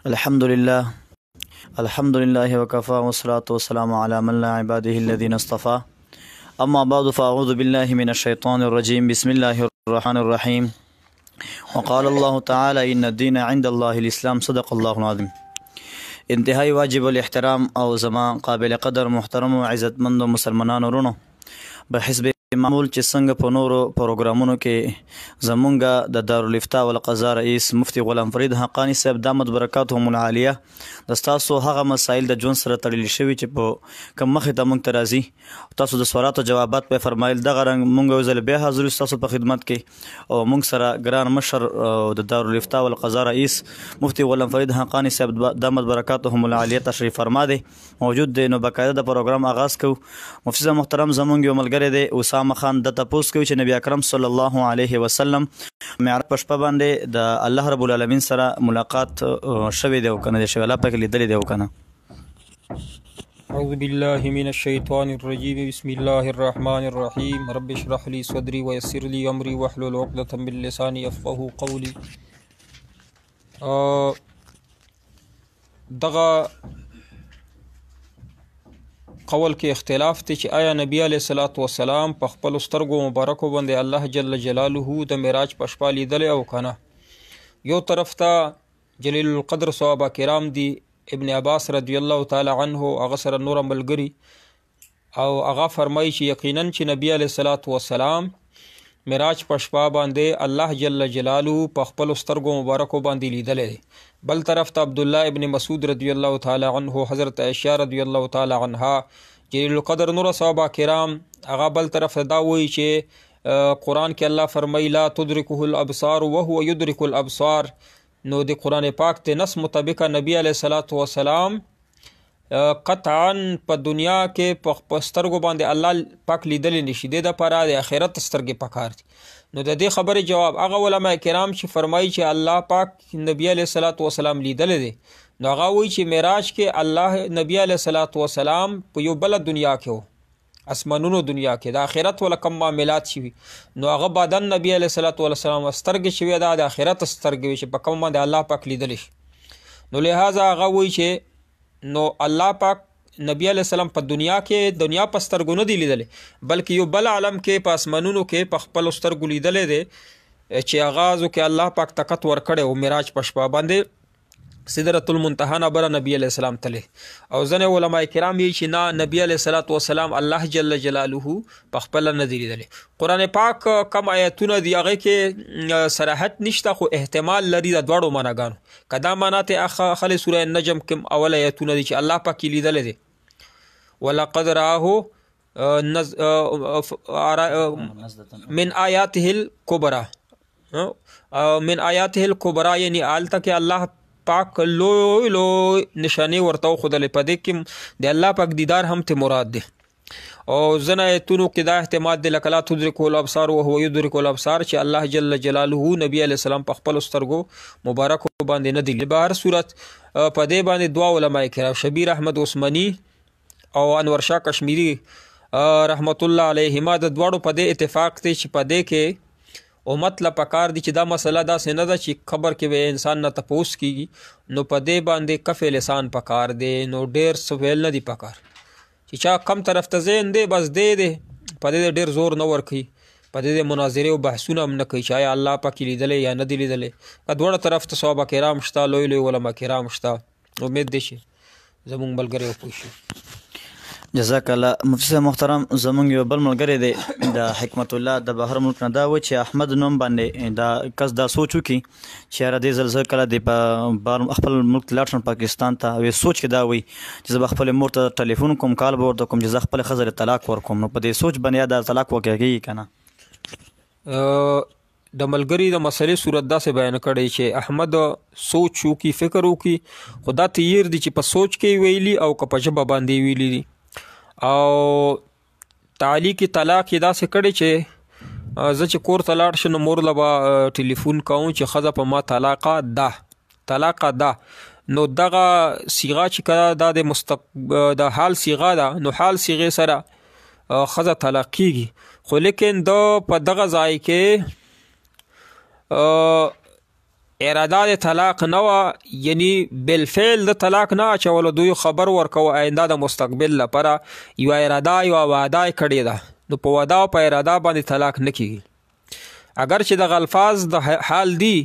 الحمد لله وكفى والصلاة والسلام على من لا عباده الذين اصطفى أما بعد فأعوذ بالله من الشيطان الرجيم بسم الله الرحمن الرحيم وقال الله تعالى إن الدين عند الله الإسلام صدق الله العظيم. انتهائی واجب الاحترام او زمان قابل قدر محترم و عزتمند مسلمانان ورونو بحسب معمول چې څنګه په نورو پروګرامونو کې زمونږ د دارالفتاء والقضاء رئیس مفتي غلام فرید حقانی صاحب دامت برکاتهم العالیه د تاسو هغه مسایل د ژوند سره تړلي شوي چې په کم مخې ته موږ ته راځي تاسو د سوالاتو جوابات په فرمایل دغه رنګ موږ یو ځل بیا حاضر تاسو په خدمت کې او موږ سره ګران مشر د دارالفتاء والقضاء رئیس مفتي غلام فرید حقانی صاحب دامت برکاتهم العالیه تشریف فرما دی موجود دی. نو باقاعده د پروګرام آغاز کو مفتی صاحب محترم زمونږ یو ملګری دی اسامه خان د تپوس کوي چې نبی اکرم صلی الله علیه وسلم معراج په شپه باندې د الله رب العالمین سره ملاقات شوی دی او کنه د شوی الله پاک لیدلی دی او کنه. اعوذ بالله من الشیطان الرجیم بسم الله الرحمن الرحیم رب اشرح لي صدري ويسر لي امري واحلل عقدة من لساني يفقهوا قولي. دغه قول کې اختلاف دی چې آیا نبی علیه الصلاۃ والسلام په خپل سترګو مبارکو باندې الله جل جلاله د معراج په شپه لیدلی او کنه. یو طرف ته جلیل القدر صحابه کرام دی ابن عباس رضی الله تعالی عنه هغه سره نور ملګري او هغه فرمایي چې یقینا چې نبی علیه الصلاۃ والسلام معراج په شپه باندې الله جل جلاله په خپل سترګو مبارکو باندې لیدلی دی. بل طرف ته عبدالله ابن مسعود رضی الله تعالی عنه حضرت عائشہ رضی الله تعالی عنها جلیل القدر نور صحابه کرام هغه بل طرف دا وایي چې قرآن کې الله فرمایي لا تدرکه الابصار وهو يدرك الابصار. نو د قرآن پاک ته نص مطابق نبی علیه الصلاۃ والسلام قطعا په دنیا کې په سترګو باندې الله پاک لیدلی نشي د لپاره د آخرت سترګې پکار دي. نو د دې خبرې جواب هغه علما کرام چې فرمایي چې الله پاک نبی علیه الصلاۃ والسلام لیدلی دی نو هغه وایي چې معراج کې الله نبی علیه الصلاۃ والسلام په یو بل دنیا کې و اسمانونو دنیا کې د آخرت ولا کم معاملات شوي نو هغه بدن نبی علیه الصلاۃ والسلام سترګې شوي دا د آخرت سترګې چې په کوم باندې الله پاک لیدلی شي. نو لہذا هغه وایي چې نو الله پاک نبی علیہ السلام په دنیا کې دنیا په سترګو نه دی لیدلی بلکې یو بل عالم کې په اسمانونو کې په خپل سترګو لیدلی دی چې آغازو کې الله پاک طاقت ورکړی او معراج په شپه باندې سدرۃ المنتهی نه بره نبی علیہ السلام تلی او ځینې علما کرام یې چې نه نبی علیہ الصلاۃ والسلام الله جل جلاله په خپل نه دی لیدلی. قرآن پاک کم آیتونه دی هغه کې صراحت نشته خو احتمال لري د دواړو معناګانو که دا معنا ته اخلي سوره النجم کې اول آیتونه دي چې الله پاک لیدلی دی ولقد رآه من آیاته الکبرى من آیاته الکبرى یعنی آلته کې الله پاک لوی نشانی ورته خودلې په دې کې د الله پاک دیدار هم ته مراد دی. او ځینې آیتونو کې دا احتمال دی لکه لا تدرکه الابصار وهو يدرك الابصار چې الله جل جلاله نبی علیه السلام په خپل سترګو مبارکو باندې نه دی. بهر صورت په دې باندې دوه علما کرام شبیر احمد عثماني او انور شاه کشمیری رحمت الله علیهما د دواړو په دې اتفاق دی چې په دې کې او مطلب پکار دی چې دا مسله داسې نه ده چې خبر کې به انسان نه تپوس کیږي نو په دې باندې کف لسان پکار دی نو ډیر سویل نه دی پکار چې چا کم طرف ته ذهن دی بس دی په دې ډیر زور نه ورکوي په دې مناظرې او بحثونه هم نه کوي چې آیا الله پاک لیدلی یا نه دی لیدلی. دواړه طرف ته صحابه کرام شته لوی لوی علما کرام شته امید دی چې زمونږ ملګری وپوه شي. جزاک الله مفتی صاحب محترم زمونږ یو بل ملګری دی د حکمت الله د بهر ملک نه دا و چې احمد نوم باندې دا کس دا سوچ وکړي چې یاره دې ځل زه کله دی په خپل ملک لاړ شم پاکستان ته او سوچ کې دا وي چې زه به خپلې مور ته ټلیفون کوم کال به ورته کوم چې زه خپلې ښځې طلاق ورکوم نو په دې سوچ باندې یا دا طلاق وکړي که نه. د ملګري د مسلې صورت داسې بیان کړی چې احمد سوچ وکړي فکر وکړي خو دا تیر دی چې په سوچ کې ویلي او که په ژبه باندې ویلي دي او تعلیق طلاق یې داسې کړی چې زه چې کور ته لاړ شم نو مور له به ټلیفون کوم چې ښځه په ما طلاقه ده نو دغه صیغه چې کله دا د حال صیغه ده نو حال صیغې سره ښځه طلاق کیږي خو لیکن دا په دغه ځای کې اراده د طلاق نه وه، یعنی بالفعل د طلاق نه اچولو، دوی خبر ورکوه آینده د مستقبل لپاره یوه اراده یوه وعده یې کړې ده، نو په وعده او په اراده باندې طلاق نه کیږي. اگر چې دغه الفاظ د حال دي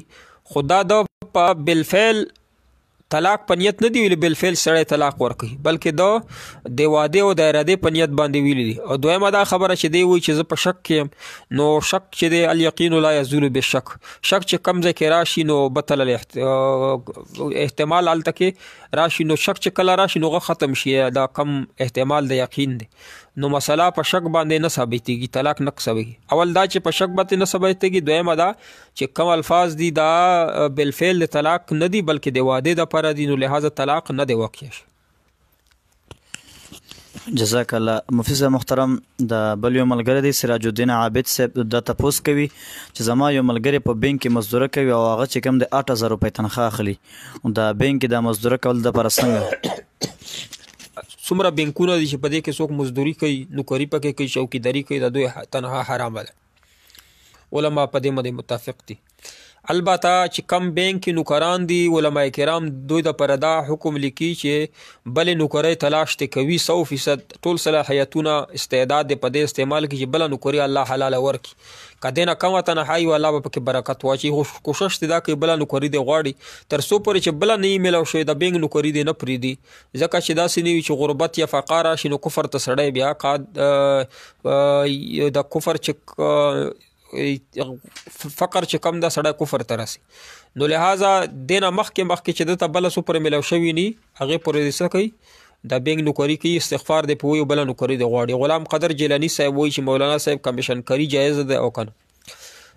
خو دا د په بالفعل طلاق په نیت نه دی ویلي بالفعل سړی طلاق ورکوي، بلکې د وعدې او د ارادې په نیت باندې ویلي دي. او دویمه دا خبره چې دی وایي چې زه په شک کې یم، نو شک چې دی الیقین لا یزول بالشک، شک چې کوم ځای کې راشي نو بطل احتمال هلته کې راشي، نو شک چې کله راشي نو هغه ختم شي، دا کم احتمال د یقین دی. نو مسله په شک باندې نه ثابتېږي، طلاق نه ثابتېږي. اول دا چې په شک باندې نه ثابتېږي، دویمه دا چې کوم الفاظ دي دا بالفعل د طلاق نه دي بلکې د وعدې دپاره دي، نو لہذا طلاق نه دی واقع شي. جزاک الله. مفتی صاحب محترم، د بل یو ملګری دی سراج الدین عابد صاحب دا تپوس کوي چې زما یو ملګری په بینک کې مزدوره کوي او هغه چې کوم د 8000 روپۍ تنخواه اخلي، دا بینک کې دا مزدوره کول دپاره څنګه؟ څومره بینکونه دي چې په دې کې څوک مزدوري کوي، نوکري پکې کوي، چوکیداري کوي، د دوی تنها حرامه ده. علما په دې باندې متفق دي. البته چې کم بینک کې نوکران دي، علما کرام دوی دپاره دا حکم لیکي چې بلې نوکرۍ تلاش ته کوي 100% ټول صلاحیتونه استعداد دی په دې استعمال کې چې بله نوکري الله حلاله ورکړي، که دې نه کمه تنهایي وي الله به پکې برکت واچوي. کوشش دې دا کوي بله نوکري دې غواړي تر څو پورې چې بله نه یې میلاو شوې د بینک نوکري دې نه پرېږدي، ځکه چې داسې نه وي چې غربت یا فقر راشي نو کفر ته سړی بیا د کفر چې فقر چې کم دا سړی کفر ته رسي. نو لہذا دې نه مخکې چې دته بله څو پورې میلاو شوي ني هغې پورې دې څه کوي د بینک نوکري کوي، استغفار دې په وایي بله نوکري دې غواړي. غلام قدر جیلاني صاحب وایي چې مولانا صاحب کمیشن کاري جایز ده او کنه.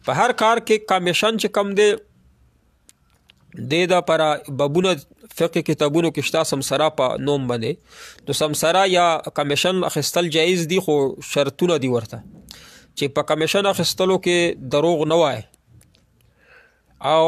په هر کار کې کمیشن چې کم دی دې دپاره بابونه فقه کتابونو کې شته سمسره په نوم باندې، نو سمسره یا کمیشن اخیستل جایز دي خو شرطونه دي ورته چې په کمیشن اخیستلو کې دروغ نه وای او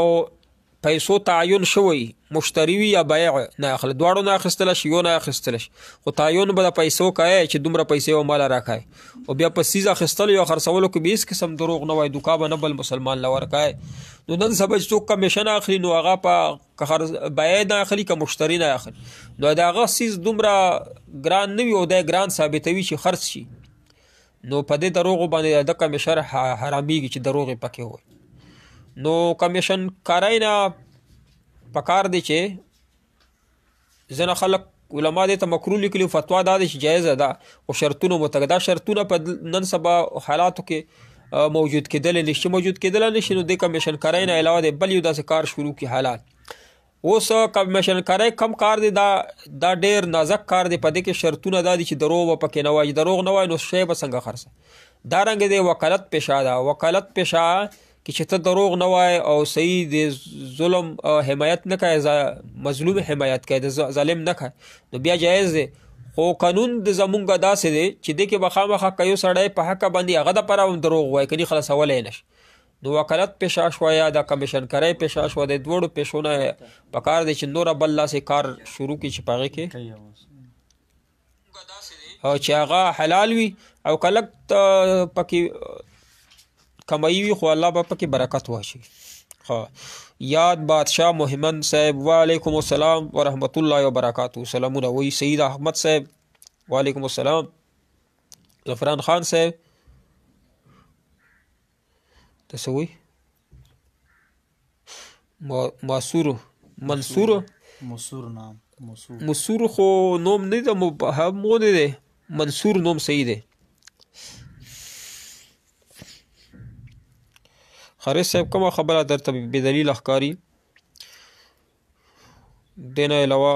پیسو تعین شوی، مشتری وي یا بایع نه اخلي، دواړو نه اخیستلی شي یو نه اخیستلی شي، خو تعین به د پیسو کوی چې دومره پیسې به ماله راکوي، او بیا په څیز اخیستلو یا خرڅولو کې به هېڅ قسم دروغ نه وای، دوکا به نه بل مسلمان له ورکوی. نو نن سبا چې څوک کمیشن اخلي نو هغه په بایع نه اخلي که مشتری نه اخلي، نو د هغه څیز دومره ګران نه وي او دی ګران ثابتوي چې خرڅ شي، نو په دې دروغو باندې د کمیشن حرامېږي چې دروغ یې پکې وي. نو کمیشن کارۍ نه پکار دی چې ځینې خلک علما دې ته مکروه لیکلي، فتوا دا دی چې جایزه ده خو شرطونه متقاضي، دا شرطونه په نن سبا حالاتو کې موجود کېدلی نشي، موجود کېدلی نشي، نو دې کمیشن کارۍ نه علاوه د بل یو داسې کار شروع کړي حالات. اوس کمیشن کارۍ کم کار دی، دا ډېر نازک کار دی، په دې کې شرطونه دا دي چې دروغ به پکې نه وایي، دروغ نه وایي نو شی به څنګه خرڅه. دارنګې د وکالت پیشه ده، وکالت پیشه کې چې ته دروغ نه وایي او صحیح د ظلم حمایت نه کوي، مظلوم حمایت کوي، د ظالم نه کوي، نو بیا جایز دی. خو قانون د زمونږ داسې دی چې دې کې به خامخا که یو سړی په حقه باندې هغه دپاره هم دروغ وایي کني خلاصولی یې نشي. نو وکالت پیشه شوه یا د کمیشن کارۍ پیشه شوه، د دواړو پیشو نه پکار دی چې نوره بل داسې کار شروع کړي چې په هغې کې چې هغه حلال وي او که لږ پکې کمایي وي خو الله به پکې برکت واچوي. یاد بادشاه محمد صاحب وعلیکم السلام ورحمت الله وبرکاتہ سلامونه وایي. سید احمد صاحب وعلیکم السلام. زفران خان صاحب تسوي منصور نام مسور خو نوم نه ده، مبهم نه ده، منصور نوم صحیح ده. خارج صاحب کومه خبره درته بې دلیل ښکاري؟ دې نه علاوه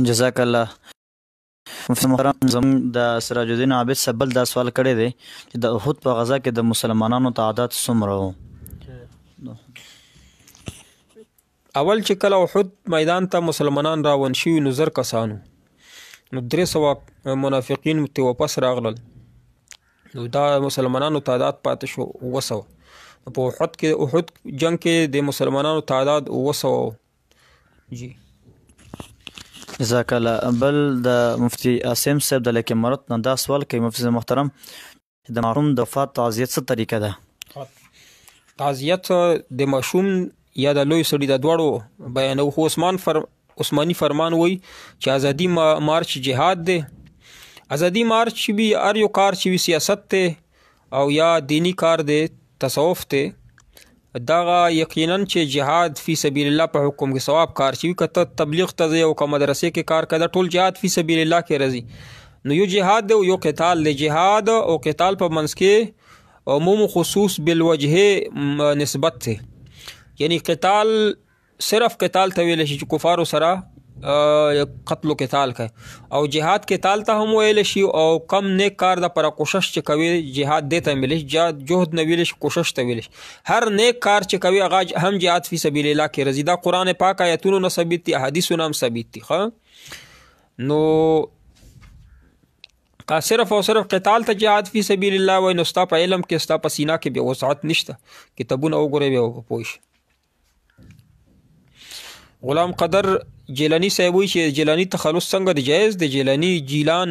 جزاک الله. مفتی محترم، زموږ د سراج الدین عابد صاحب بل دا سوال کړی دی چې د احد په غزا کې د مسلمانانو تعداد څومره و؟ اول چې کله احد میدان ته مسلمانان راون شوي نو 1000 کسانو، نو 300 منافقین ته واپس راغلل، نو دا مسلمانانو تعداد پاتې شو 900. په احد جنگ کې د مسلمانانو تعداد 900 جی. جزاک الله. بل د مفتی عاصم صاحب د لکه مرت نه دا سوال کوي مفتی محترم د محروم د وفات تعزیت څه طریقه ده؟ تعزیت د ماشوم یا د لوی سړي د دواړو بیانو. خو عثماني فرمان وایي چې ازادي مارچ جهاد دی. ازادي مارچ چې وي هر یو کار چې وي سیاست دی او یا دینی کار دی تصوف دی دغه یقینا چې جهاد فی سبیل الله په حکم کې ثواب کار چې وي که ته تبلیغ ته ځې او که مدرسې کې کار کوې دا ټول جهاد فی سبیل الله کې راځي. نو یو جهاد دی او یو قتال دی. جهاد او قتال په منځ کې عموم خصوص بالوجه نسبت دی. یعنی قتال صرف قتال ته ویل شي چې کفارو سره قتل و قتال کوي او جهاد قتال ته هم ویل شي او کم نیک کار د پر کوشش چې کوي جهاد دیته ویل شي. جهد نه ویل شي کوشش ته ویل شي. هر نیک کار چې کوي هغه هم جهاد فی سبیل الله کې راځي. دا قرآن پاک آیتونو نه ثابت دي احادیثو نه هم ثابت دي. نو که صرف او صرف قتال ته جهاد فی سبیل الله وای نو ستا په علم کې ستا په سینه کې بیا وسعت نشته. کتابونه وګورئ بیا پوه شئ. غلام قدر جیلانی صاحب وایي چې جیلانی تخلص څنګه دی جایز دی. جیلانی جیلان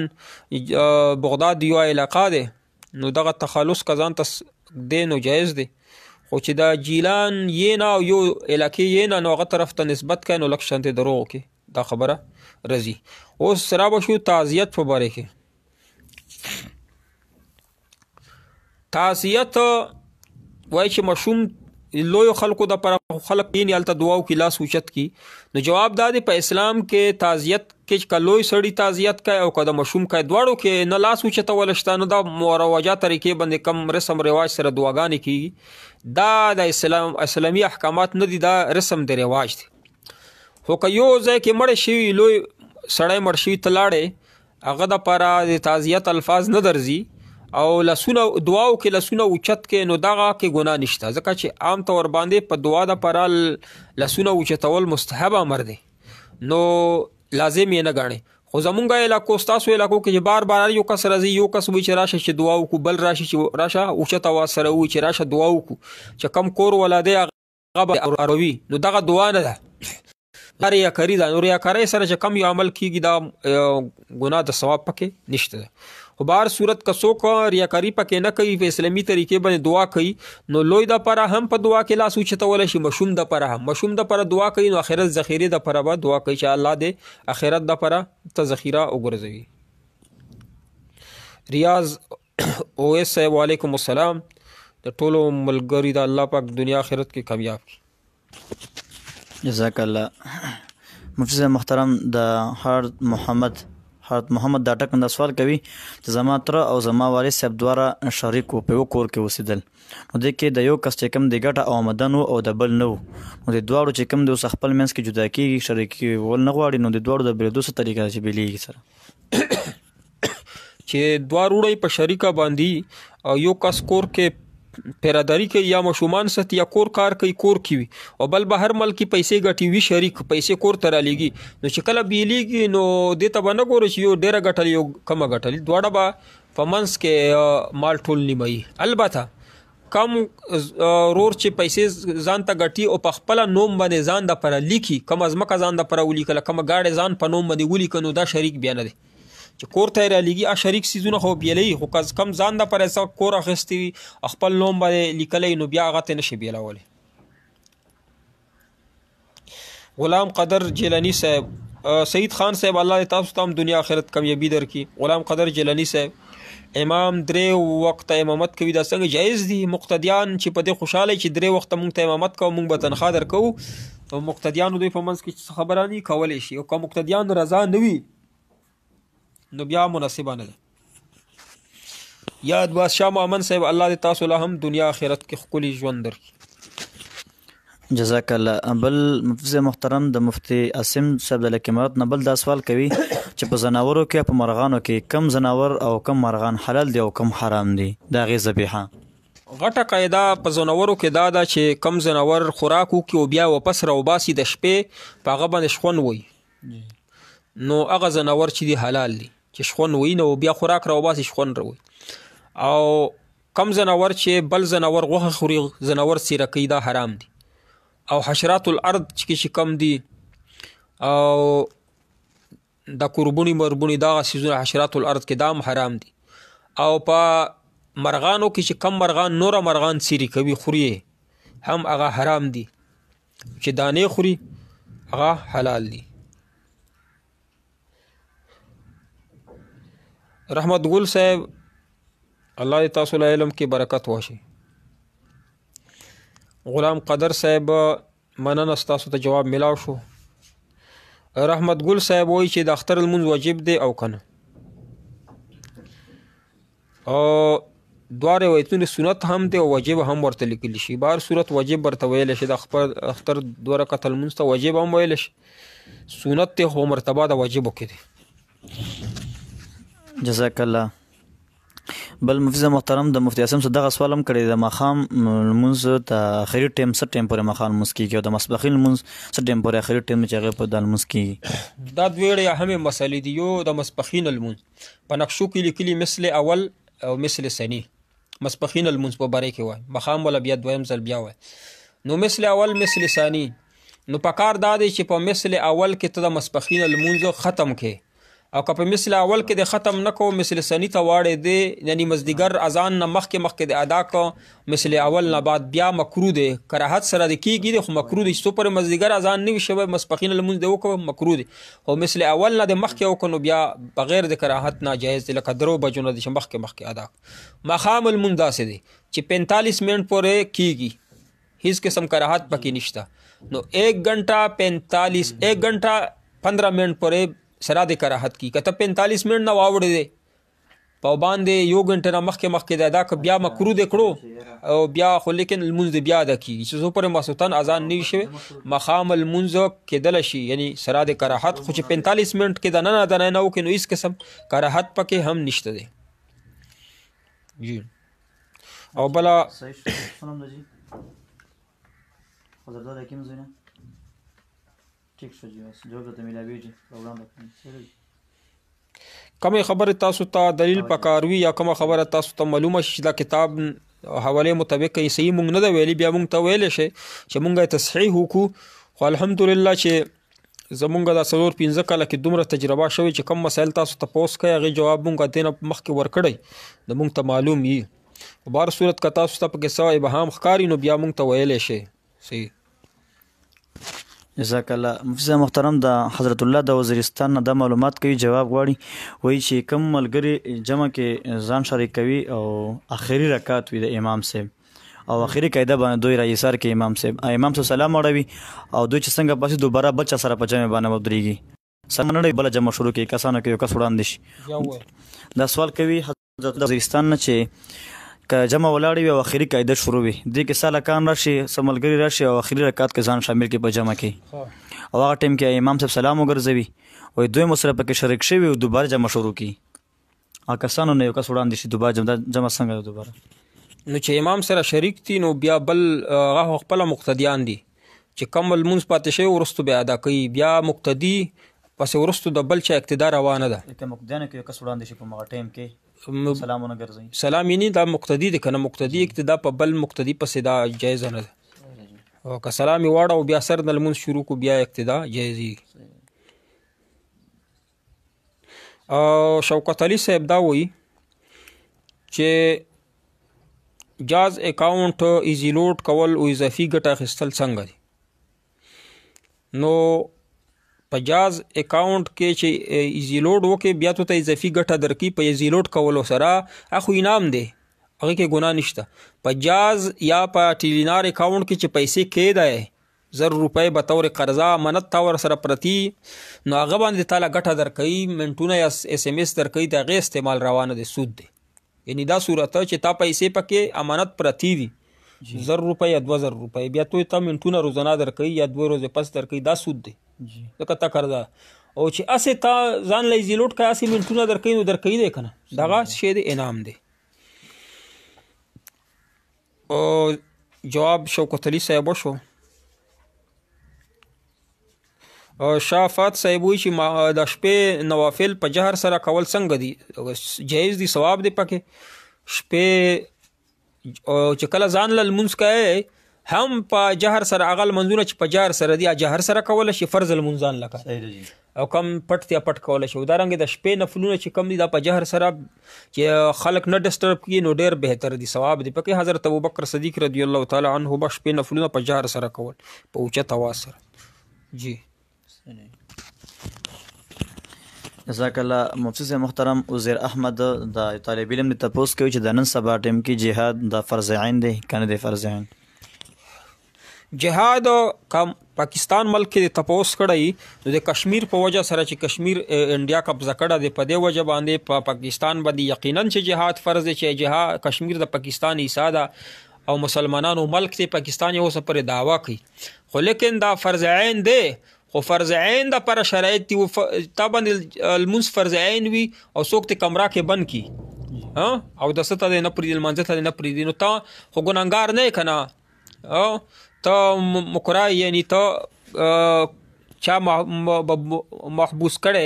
بغداد یو علاقه دی نو دغه تخلص که ځان ته دی نو جایز دی. خو چې دا جیلان یې نه او یو علاقې یې نه نو هغه طرف ته نسبت کوي نو لږ شانتې دروغو کې دا خبره راځي. اوس رابه شو تعزیت په باره کې. تعزیت وایي چې ماشوم لوی خلکو د پر خلک یې هلته دعا وکړي لاس اوچت کړي. نو جواب دا دی په اسلام کې تعزیت کې که لوی سړي تعزیت کوي او که د ماشوم کوي دواړو کې نه لاس اوچتول شته. نو دا مروجه طریقې باندې کم رسم رواج سره دعاګانې کېږي. دا د اسلامي احکامات نه دي دا رسم د رواج دی. خو که یو ځای کې مړ شوي لوی سړی مړ شوي ته لاړې هغه دپاره د تعزیت الفاظ نه درځي او لاسونه دعاو کې لاسونه اوچت کې نو دغه کې ګناه نشته ځکه چې عام طور باندې په دعا دپاره لاسونه اوچتول مستحب امر دی نو لازم یې نه ګڼئ. خو زمونږ علاقو ستاسو علاقو کې چې بار بار یو کس راځي یو کس وایي چې راشه چې دعا وکړو بل راشي چې راشه اوچت اواز سره وایي چې راشه دعا وکړو چې کم کور ولا دی هغه به اروي نو دغه دعا نه ده دا ریاکاري ده. نو ریاکارۍ سره چې کم یو عمل کېږي دا ګناه د ثواب پکې نشته ده. خو بهر صورت که څوک ریاکاري پکې نه کوي په اسلامي طریقې باندې دعا کوي نو لوی دپاره هم په دعا کې لاس اوچتولی شي. ماشوم دپاره هم ماشوم دپاره دعا کوي نو آخرت ذخیرې دپاره به دعا کوي چې الله دې آخرت دپاره ته ذخیره وګرځوي. ریاض اویس صاحب وعلیکم السلام. د ټولو ملګري د الله پاک دنیا آخرت کې کامیاب کړي. جزاک الله. مفتی صاحب محترم د حارث محمد دا ټک دا سوال کوي چې زما تره او زما والد صاحب دواړه شریک وو په یو کور کې اوسېدل نو دې کې د یو کس چې کوم د ګټه او آمدن و او د بل نه و نو د دواړو چې کوم د اوس خپل منځ کې جدا کېږي شریکي ول نه غواړي نو د دواړو د بېلېدو څه طریقه ده چې بېلېږي سره چې دوه وروڼه په شریکه باندې او یو کس کور کې پیراداری کوي یا ماشومان ساتي یا کور کار کوي کور کې وي او بل بهر ملک پیسې ګټي وي شریک پیسې کور ته رالیږي نو چې کله بیلیږي نو دې ته به نه ګورو چې یو ډېره ګټلې یو کمه ګټلې دواړه به په منځ کې مال ټول نیمایي. البته کم رور چې پیسې ځان ته ګټي او په خپله نوم باندې ځان دپاره لیکي کمه ځمکه ځان دپاره ولیکله کمه ګاډۍ ځان په نوم باندې ولیکه نو دا شریک بیا نه دی چې کور ته یې رالیږي شریک څیزونه خو بیلوي خو کم ځان دپاره څه کور اخیستی وي خپل نوم باندې لیکلی نو بیا هغه ته نشي بیلولی. غلام قدر جیلانی صاحب سعید خان صاحب الله دې تاسو ته هم دنیا آخرت کامیابي درکړي. غلام قدر جیلانی صاحب امام درې وخته امامت کوي دا څنګه جایز دي؟ مقتدیان چې په دې خوشحاله چې درې وخته مونږ ته امامت کوو مونږ به تنخوا درکوو او مقتدیانو دوی په منځ کې څه خبره نه کولی شي او که مقتدیان رضا نه وي نو بیا مناسبه نه ده. یاد بادشاه مامن صاحب الله دې تاسو له هم دنیا آخرت کې ښکلي ژوند درکړي. جزاک الله. بل مفتی محترم د مفتی عاصم صاحب د لکمرات نه بل دا سوال کوي چې په زناورو کې په مرغانو کې کم زناور او کم مرغان حلال دي او کم حرام دي د هغې ذبیحه؟ غټه قاعده په زناورو کې دا ده چې کم زناور خوراک وکړي او بیا واپس راوباسي د شپې په هغه باندې شخون وایي نو هغه زناور چې دي حلال دي چې شخون وایي نو بیا خوراک راوباسي شخون راوایي. او کم زناور چې بل زناور غوښه خوري زناور سیره کوي دا حرام دي. او حشرات الارض چې کم دي او د قربونی مربونی دغه څیزونه حشرات الارض کې دا هم حرام دي. او په مرغانو کې چې کم مرغان نوره مرغان سیري کوي خوري هم هغه حرام دي، چې دانې خوري هغه حلال دي. رحمت ګل صاحب الله تاسو له علم کې برکت واشي. غلام قدر صاحب مننه ستاسو ته جواب ملاو شو. رحمت ګل صاحب وایي چې د اختر لمونځ واجب دی او کنه، او دوه روایتونه سنت هم دی او واجب هم ورته لیکلی شي. بهر صورت واجب ورته ویلی شي، د اختر 2 رکعته لمونځ ته واجب هم ویلی شي، سنت دی خو مرتبه د واجبو کې دی. جزاک الله. بل مفتی محترم د مفتی اعظم څخه دغه سوال هم کړی د ماښام لمونځ ته اخري ټایم څه ټایم پورې ماښام لمونځ کېږي او د ماسپښین لمونځ څه ټایم پورې اخري ټایم چې هغې په دا لمونځ کېږي؟ دا دوې ډېرې اهمې مسلې دي. یو د ماسپښین لمونځ په نقشو کې لیکلي مثل اول او مثل ثاني. ماسپښین لمونځ په باره کې وایي، ماښام ولا بیا دویم ځل بیا وایي. نو مثل اول مثل ثاني، نو پکار دا دی چې په مثل اول کې ته د ماسپښین لمونځ ختم کړې، او که په مثل اول کې د ختم نه کو مثل ثاني ته واړې دی، یعنی مازدیګر اذان نه مخکې د ادا کو مثل اول نه بعد، بیا مکروه دی. کراهت سره د کېږي دی خو مکروه دی، چې څو پورې مازدیګر اذان نه وي شوی ماسپښین لمونځ دی وکړو مکروه دی. خو مثل اول نه د مخکې وکړو نو بیا بغیر د کراهت نه جایز دی، لکه 3 بجو نه دی چې مخکې ادا کو. ماښام لمونځ داسې دی چې 45 منټ پورې کېږي، هیڅ قسم کراهت پکې نشته. نو 1 घंटा 15 منټ پورې سره د کراهت کی. کته 45 منټ نه واوړې دی په باندې 1 غنټه نه مخکې د ادا که بیا مکروه دی کړو او بیا خو لیکن لمونځ دی بیا ادا کېږي چې څو پورې ماسخوتن اذان نه وي شوی. ماښام لمونځ کېدلی شي یعنی سره د کراهت، خو چې 45 منټ کې دننه وکړي نو هېڅ قسم کراهت پکې هم نشته دی. جی او بله کومه خبره تاسو ته دلیل پکاروي یا کومه خبره تاسو ته معلومه شي دا کتاب حواله مطابق صحیح مونږ نه دا ویلي، بیا مونږ ته ویلی شي چې مونږ یې تصحیح وکړو. خو الحمدلله چې زمونږ دا 4-5 کاله کې دومره تجربه شوې چې کوم مسایل تاسو تپوس کوئ هغې جواب مونږ دې نه مخکې ورکړی د مونږ ته معلوم وي. په بهر صورت که تاسو ته پکې څه ابهام ښکاري نو بیا مونږ ته ویلی شي. صحیح. جزاک الله. مفتی محترم د حضرت الله د وزیرستان نه دا معلومات کوي، جواب غواړي، وایي چې کوم ملګري جمع کې ځان شریک کوي او آخري رکعت وي د امام صاحب او آخري قاعده باندې دوی راایثار کوي امام صاحب سلام اړوي او دوی چې څنګه پاسې دوباره بل چا سره په جمع باندې ودرېږي څنګه نه بله جمع شروع کوي، کسانو کې یو کس وړاندې شي. دا سوال کوي حضرت الله وزیرستان نه چې که جمع ولاړ وي او آخري قاعده شروع وي، دې کې سالکان راشي څه ملګري راشي او آخري رکعت کې ځان شامل کړي په جمع کې، او هغه ټایم کې امام صاحب سلام وګرځوي وایي دوی مو سره پکې شریک شوي او دوباره جمع شروع کړي، هغه کسانو نه یو کس وړاندې شي دوباره جمع څنګه دوباره؟ نو چې امام سره شریک دي نو بیا بل هغه خپله مقتدیان دي چې کم لمونځ پاتې شوی وروستو بیا ادا کوي، بیا مقتدي پسې وروستو د بل چا اقتدا روانه ده. که مقتدیانو کې یو کس وړاندې شي په هغه ټایم کې سلامونه ګرځوي، سلام یې نه دا مقتدي دی که نه مقتدي اقتدا په بل مقتدي پسې دا جایزه نه ده. او که سلام یې واړه او بیا سر نه لمونځ شروع کو بیا اقتدا جایزي. شوکت علي صاحب دا وایي چې جاز اکاونټ ایزی لوډ کول او اضافي ګټه اخیستل څنګه دي؟ نو په جاز اکاونټ کې چې ایزی لوډ وکړې بیا ته اضافي ګټه درکړي په ایزی لوډ کولو سره اخو انعام دی، هغې کې ګناه نشته. په جاز یا په ټیلینار اکاونټ کې چې پیسې کېدی 1000 روپۍ به طور قرضه امانت تا ور سره پرتي نو هغه باندې تاله ګټه درکوي، منټونه یا SMS درکوي، د هغې استعمال روانه دی، سود دی. یعنی دا صورت چې تا پیسې پکې امانت پرتی دي 1000 روپۍ یا 2000 روپۍ، بیا تو ته منټونه روزانه درکوي یا 2 ورځې پس درکوي، دا سود دی ځکه تا قرضه. او چې اسې تا ځان له ایزي لوډ که اسې منټونه درکوي نو درکوي دی که نه، دغه شی دی انعام دی. جواب شوکت علي صاحب وشو. شافات صاحب وایي چې د شپې نوافل په جهر سره کول څنګه دي؟ جایز دي، ثواب دی پکې. شپې چې کله ځان له لمونځ کوئ هم په جهر سره هغه لمونځونه چې په جهر سره دي جهر سره کولی شي فرض لمونځان لکه او کم پټ یا پټ کولی شي. دارنګې د شپې نفلونه چې کم دي دا په جهر سره چې خلک نه ډسټرب کړي نو ډېر بهتر دي، ثواب دی پکې. حضرت ابوبکر صدیق رضی الله تعالی عنه به شپې نفلونه په جهر سره کول په اوچت اواز سره. جی جزاک الله. مفتی صاحب محترم عزیر احمد د طالب علم نه تپوس کوي چې د نن سبا ټیم کې جهاد د فرض عین دی کنه د فرض عین؟ جهاد کم پاکستان ملک کې تپوس کړی نو د کشمیر په وجه سره چې کشمیر انډیا قبضه کړه دی په دې وجه باندې په پاکستان باندې یقینا چې جهاد فرض دی، چې جهاد کشمیر د پاکستان حصہ ده او مسلمانانو ملک دی. پاکستان یې اوس پر دعوا کوي خو لیکن دا فرض عین دی، خو فرض عین د پر شرایط دی تا باندې المنس فرض عین وي او څوک ته کمره کې بند کی او د ستا د نه پرې المنځ ته نه پرې نو تا خو ګناهګار نه کنه ته مقرا یعنی ته چا محبوس کړي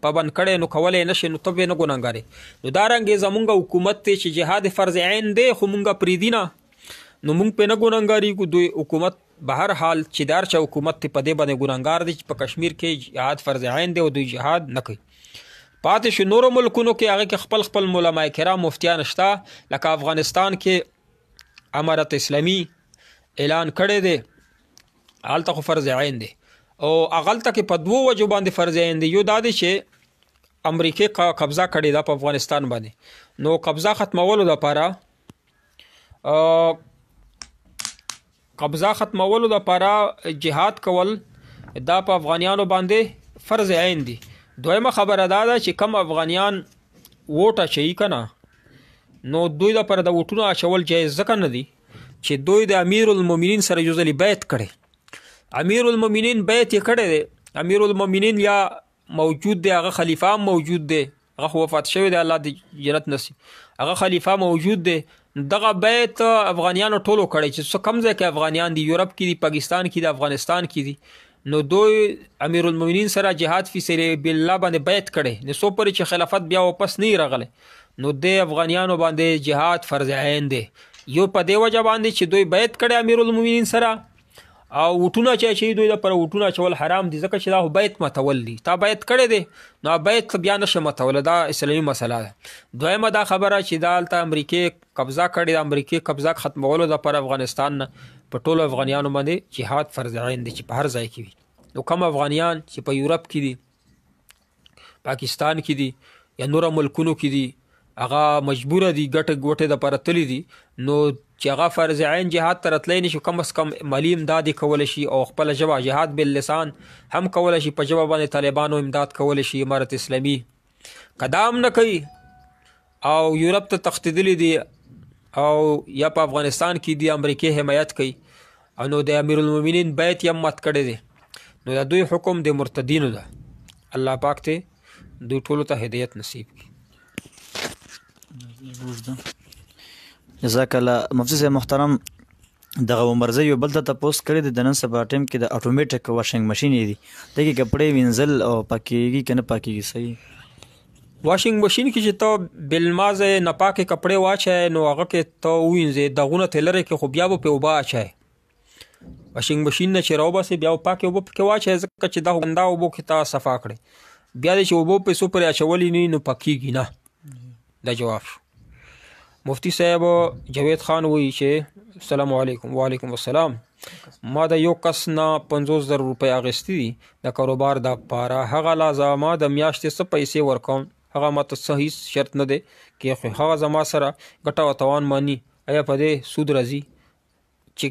پابند کړي نو کولای نشي نو ته نه ګناهګار. نو دارنګ زمونږ حکومت ته چې جهاد فرض عین دی خو مونږ پرې دینه نو مونږ په نه ګناهګاری کو. دوی حکومت به هر حال چې دار چې حکومت ته په دې باندې ګناهګار دي چې په کشمیر کې جهاد فرض عین دی او دوی جهاد نه کوي. پاتې شو نورو ملکونو کې هغه کې خپل خپل علماء کرام مفتیان شته، لکه افغانستان کې امارت اسلامي اعلان کړی دی هلته خو فرض عین دی او هغلته کې په دوو وجو باندې فرض عین دی. یو دا دی چې امریکې قبضه کړې ده په افغانستان باندې، نو قبضه ختمولو دپاره جهاد کول دا په افغانیانو باندې فرض عین دی. دویمه خبره دا ده چې کم افغانیان ووټ اچوي که نه نو دوی دپاره د ووټونو اچول جایز ځکه نه دی چې دوی د امیر المؤمنین سره یو ځلې بیعت کړی. امیر المؤمنین بیعت یې کړی دی، امیر المؤمنین یا موجود دی، هغه خلیفه هم موجود دی، هغه وفات شوی دی الله دې جنت نصیب، هغه خلیفه موجود دی. دغه بیعت افغانیانو ټولو کړی چې څه کم ځای کې افغانیان دي، یورپ کې دي، پاکستان کې دي، افغانستان کې دي، نو دوی امیر المؤمنین سره جهاد فی سبیل الله باندې بیعت کړی. نو څو پورې چې خلافت بیا واپس نه راغلی نو د افغانیانو باندې جهاد فرض عین دی. یو په دې وجه باندې چې دوی بیعت کړی امیر المؤمنین سره او وټونه چې دوی لپاره وټونه اچول حرام دي ځکه چې دا بیعت ماتول دي. تا بیعت کړی دی نو بیعت بیا نشه ماتوله، دا اسلامي مسله ده. دویمه دا خبره چې دا هلته امریکې قبضه کړې ده، امریکې قبضه ختمولو دپاره افغانستان نه په ټولو افغانیانو باندې جهاد فرض عین دی چې په هر ځای کې وي. نو کم افغانیان چې په یورپ کې دي، پاکستان کې دي یا نورو ملکونو کې دي، هغه مجبوره دي ګټې دپاره تللی دي، نو چې هغه فرض عین جهاد ته راتلی نشي کم از کم مالی امداد یې کولی شي او خپله ژبه جهاد باللسان هم کولی شي، په ژبه باندې طالبانو امداد کولی شي. امارت اسلامي که دا هم نه کوي او یورپ ته تښتېدلی دي او یا په افغانستان کې دي امریکې حمایت کوي او نو د امیر المؤمنین بیعت یې هم مات کړی دی نو د دوی حکم د مرتدینو ده. الله پاک ته دوی ټولو ته هدایت نصیب کړي. جزاک الله. مفتی صاحب محترم دغه عمرزه یو بل ته تپوس کړی د نن سبا ټیم کې د اټومیټک واشنګ ماشین دی دغه کپړې وینځل او پاکیږي کنه پاکیږي صحیح؟ واشنګ ماشین کې چې ته بالمازه ناپاکه کپړې واچای نو هغه کې ته وینځې دغونه ته لري کې خو بیا به په اوبه اچای. واشنګ ماشین نه چې راوباسي بیا پاکه اوبه پکې واچای ځکه چې دا ګنده اوبه کې ته صفا کړې بیا دې چې اوبه په سو پرې اچولې نه نو پاکیږي نه. دا جواب شو. مفتی صاحب جاوید خان وایي چې السلام علیکم. وعلیکم السلام. ما د یو کس نه 50,000 روپۍ اخیستې دي د کاروبار دپاره، هغه لا زما د میاشتې څه پیسې ورکوم، هغه ماته صحیح شرط نه دی کې هغه زما سره ګټه او تاوان مانی، آیا په دې سود راځي؟ چې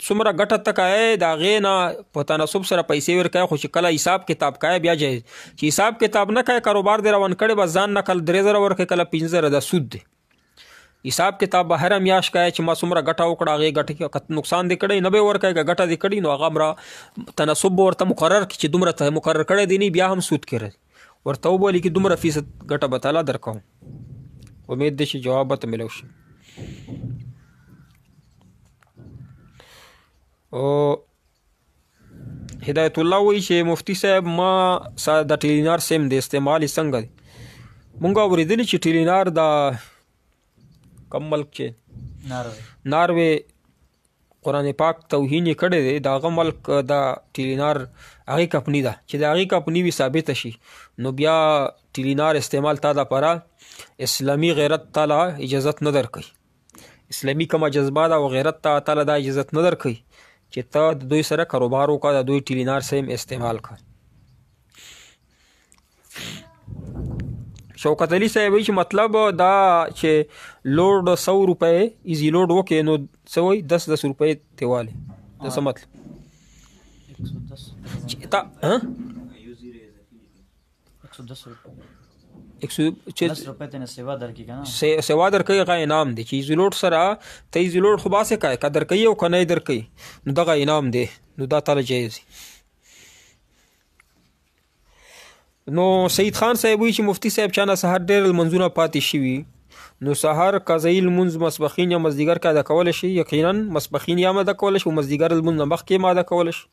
څومره ګټه ته کوې د هغې نه په تناسب سره پیسې ورکوې، خو چې کله حساب کتاب کوې بیا جایز. چې حساب کتاب نه کوې کاروبار دې روان کړی بس ځان نه کله 3,000 ورکوې کله 5,000 دا سود دی. حساب کتاب به هره میاشت کوې چې ما څومره ګټه وکړه هغې ګټه کې نقصان دې کړی نه به یې ورکوې که ګټه دې کړي نو هغه همره تناسب به ورته مقرر کړي چې دومره ته مقرر کړی دی نه بیا هم سود کې راځي ورته وبولي چې دومره فیصد ګټه به تعالی درکوم. امید دی چې جواب به ته میلو شي. هدایت الله وایي چې مفتی صاحب ما د ټیلینار سیم د استعمال څنګه دی؟ مونږ اورېدلي چې ټیلینار د کم ملک چې ناروې قرآن پاک توهین یې کړی دی د هغه ملک دا ټیلینار هغې کمپني ده چې د هغې کمپني وي ثابته شي نو بیا ټیلینار استعمال تا دپاره اسلامي غیرت تاله اجازت نه درکوي اسلامي کومه جذبه ده او غیرت ته تاله دا اجازت نه درکوي چې ته د دوی سره کاروبار وکړه د دوی ټیلینار سیم استعمال کړه. شوکت علي صاحب وایي چې مطلب دا چې لوډ 100 روپۍ ایزي لوډ وکړې نو څه وایي 10 روپۍ تیوالی دا څه مطلب 110 روپۍ ته سیوا درکوي که نه سیوا درکوي هغه انعام دی چې ایزي لوډ سره ته ایزي لوډ خو باسې کوې که درکوي او که نه یې درکوي نو دغه انعام دی نو دا تاله جایز دی. نو سید خان صاحب وایي چې مفتی صاحب چا نه سهار ډېر لمونځونه پاتې شوي نو سهار قضایي لمونځ ماسپښین یا مازدیګر کې ادا کولی شي یقینا ماسپښین یا هم ادا کولی شي او مازدیګر لمونځ نه مخکې هم ادا کولی شي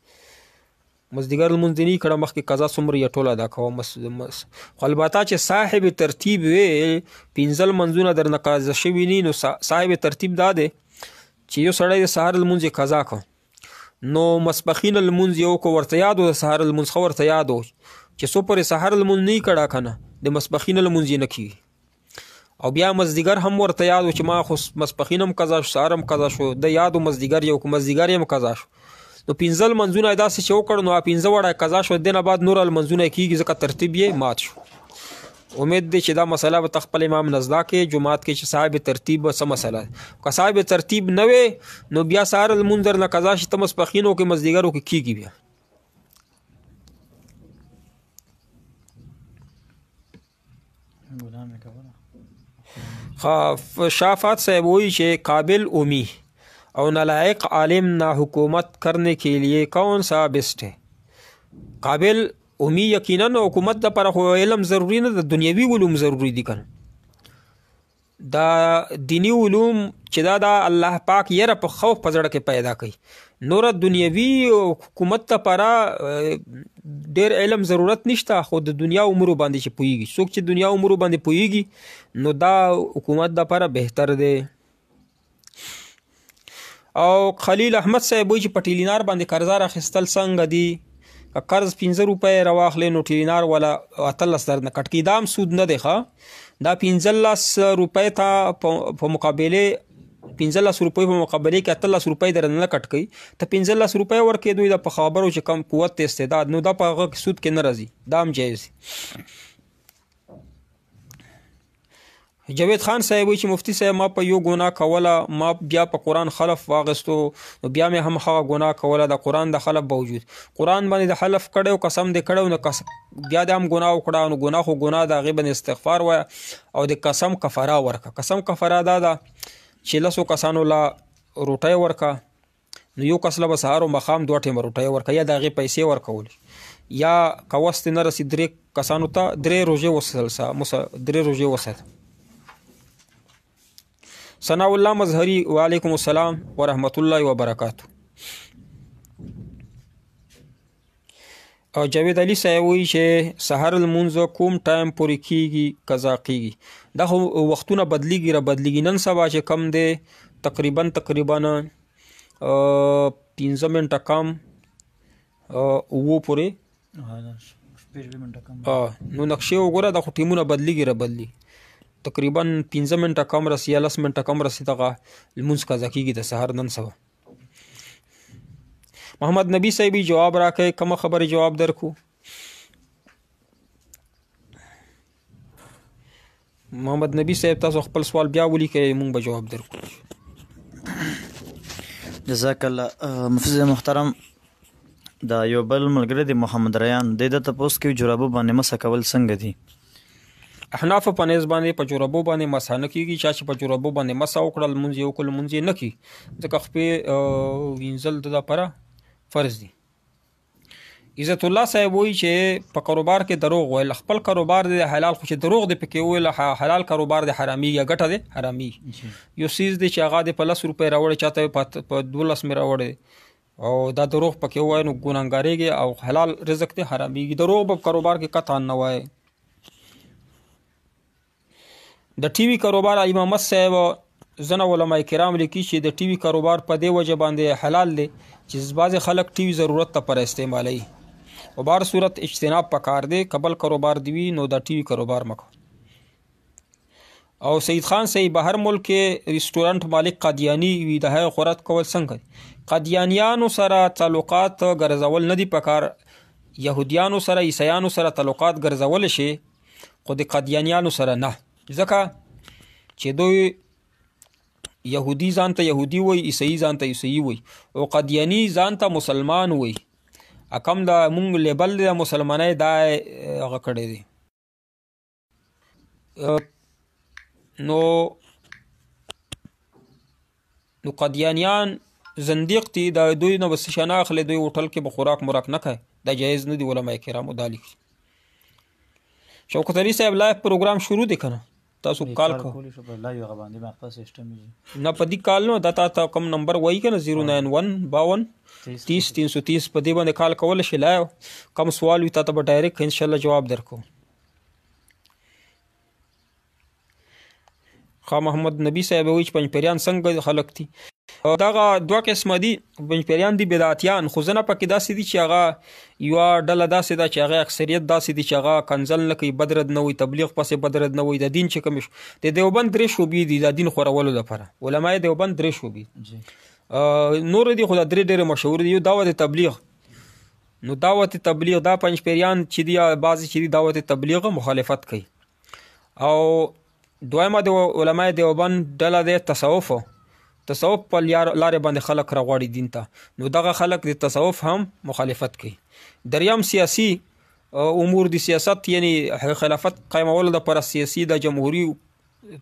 مازدیګر لمونځ دې نه کړه مخکې قضا څومره یې ټول ادا کوه خو البته چې صاحب ترتیب وی 15 لمونځونه درنه قضا شوي ني نو صاحب ترتیب دا دی چې یو سړی د سهار لمونځ یې قضا کړه نو ماسپښین لمونځ یې وکړو ورته یاد و د سهار لمونځ ښه ورته یاد و چې څو پورې سهار لمونځ نه یې کړه که نه د ماسپښین لمونځ یې نه کېږي او بیا مازدیګر هم ورته یاد و چې ما خو ماسپښین هم قضا شو سهار هم قضا شو د یاد و مازدیګر یو مازدیګر یې هم قضا شو نو 15 لمونځونه یې داسې چې وکړ نو 15 وړه قضا شو د نه بعد نور لمونځونه یې کېږي ځکه ترتیب یې مات شو. امید دی چې دا مسله به ته خپل امام نزدا کې جماعت کې چې صاحب ترتیب څه مسله که صاحب ترتیب نه وي نو بیا سهار لمونځ درنه قضا شي ته ماسپښین وکړې مازدیګر وکړې کېږي بیا. شافات صاحب وही چې قابل امی और नालायक आलिम ना हुकूमत करने के लिए कौन सा बेस्ट है. قابل امی یقینا حکومت د پر خو علم ضروری نه د دنیوي علوم ضروری دي کنه دا دینی علوم چې دا الله پاک یره په خوف په زړه کې پیدا کوي نور دنیوي حکومت ته پر ډیر علم ضرورت نشته خو د دنیا امور باندې چې پويږي څوک چې دنیا امور باندې پويږي نو دا حکومت د پر بهتر دی. او خلیل احمد صاحب وایي چې پټیلینار باندې قرضدار اخیستل څنګه دي که قرض 15 روپۍ راواخلې نو ټیلینار والا 18 درنه کټ کړي دا هم سود نه دی ښه دا 15 روپۍ ته په مقابله 15 روپۍ په مقابله کې 18 روپۍ درنه کټ کړي ته 15 روپۍ ورکې دوی د په خبرو چې کم قوت استعداد نو دا په هغه سود کې نه راځي دا هم جایز. جاوید خان صاحب وایي چې مفتی صاحب ما په یو ګناه کوله ما بیا په قرآن خلف واغستو نو بیا مې هم هغه ګناه کوله د قرآن د خلف باوجود قرآن باندې د حلف کړی قسم دې کړی نو بیا د هم ګناه وکړه نو ګناه خو ګناه د هغې باندې استغفار وایه او د قسم کفاره ورکه قسم کفاره دا ده چې 10 کسانو لا روټۍ ورکه نو یو کس له به سهار او ماښام 2 ټیمه روټۍ ورکه یا د هغې پیسې ورکول یا که وس دې نه رسي 3 کسانو ته 3 روژې وساته. ثناء الله مظهری وعلیکم السلام ورحمت الله وبرکاته. او جاوید علي صاحب وایي چې سحر لمونځ کوم ټایم پورې کیږي قضا کیږي دا خو وختونه بدلیږي را بدلیږي نن سبا چې کم دی تقریبا 15 منټه کم اوو پورې نو نقشې وګوره دا خو ټیمونه بدلیږي را بدلیږي تقریبا 15 منټه کم رسی یا 10 منټه کم رسی دغه لمونځ قضا کیږي د سحر نن سبا. محمد نبی صاحب جواب راکړي کومه خبره جواب درکو. محمد نبی صاحب تاسو خپل سوال بیا ولیکئ مونږ به جواب درکو. جزاک الله. مفتی محترم دا یو بل ملګری دی محمد ریان د تپوس کې جرابو باندې مسه کول څنګه دي. احناف په نسبت باندې په جرابو باندې مسح نه کیږي چې په جرابو باندې مسح وکړل لمونځ یې وکړل لمونځ یې نه کیږي ځکه خپې وینځل د لپاره فرض دي. عزت الله صاحب وایي چې په کاروبار کې دروغ ویل خپل کاروبار دی حلال خو چې دروغ دی پکې ویل حلال کاروبار دی حرامي یا ګټه دی حرامي یو سیز دی چې هغه د په 10 روپۍ راوړی چاته په 12 مې راوړی او دا دروغ پکې وایي نو ګناهګارېږي او حلال رزق دی حرامېږي دروغ په کاروبار کې قطعا نه وایي. د ټي وي کاروبار امامت صاحب ځنه علما کرام لیکي چې د ټي وي کاروبار په دې وجه باندې حلال دی چې بعضې خلک ټي وي ضرورت ته پر استعمالوي. په بهر صورت اجتناب پکار دی، کبل کاروبار دی وي نو د ټي وي کاروبار مکو. او سید خان صاحب بهر ملک کې ریسټورانټ مالک قادیانی وي، د هغې خوراک کول څنګه دي؟ قادیانیانو سره تعلقات ګرځول نه دي پکار، یهودیانو سره عیسیانو سره تعلقات ګرځول شي خو د قادیانیانو سره نه، ځکه چې دوی یهودي ځان ته یهودي وي، عیسیي ځان ته عیسیي وي، او قادیانی ځان ته مسلمان وي. کم د مونږ لیبل د مسلمانۍ دا هغه کړی دی. نو قادیانیان زندیق دي، د دوی نه به څه شی نه اخلي، دوی هوټل کې به خوراک موراک نه کوي، دا جایز نه دي. علما کرامو دا لیکي. شوکت علي صاحب لایف پروګرام شروع دی که نه؟ تاسو کال کو نه په دې کال نو دا تا کم نمبر وایي که نه 09152 30 330 په دې باندې کال کولی شي. لایو کم سوال وي تا ته به ډایرکټ انشاءالله جواب درکو. خا محمد نبی صاحب وایي چې پنجپیریان څنګه خلک دي؟ دغه دوه قسمه دي، پنجپیریان دي بدعتیان، خو ځنه پکې داسې دي چې هغه یوه ډله داسې ده چې هغه اکثریت داسې دي چې هغه کنځل نه کوي، بدرد نه وي، تبلیغ پسې بدرد نه وي. د دین چې کوم د دیوبند 3 شعبې دي د دین خورولو لپاره، علماء دیوبند 3 شعبې نور دي، خو دا 3 ډېرې مشهور دي. یو دعوت تبلیغ، نو دعوت تبلیغ دا پنجپیریان چې دي بعضې چې دي دعوت تبلیغ مخالفت کوي. او دویمه د علماء دیوبند ډله دی تصوف په لارې باندې خلک راغواړي دین ته، نو دغه خلک د تصوف هم مخالفت کوي. دریم سیاسي امور د سیاست یعنی خلافت قایمولو دپاره سیاسي د جمهوري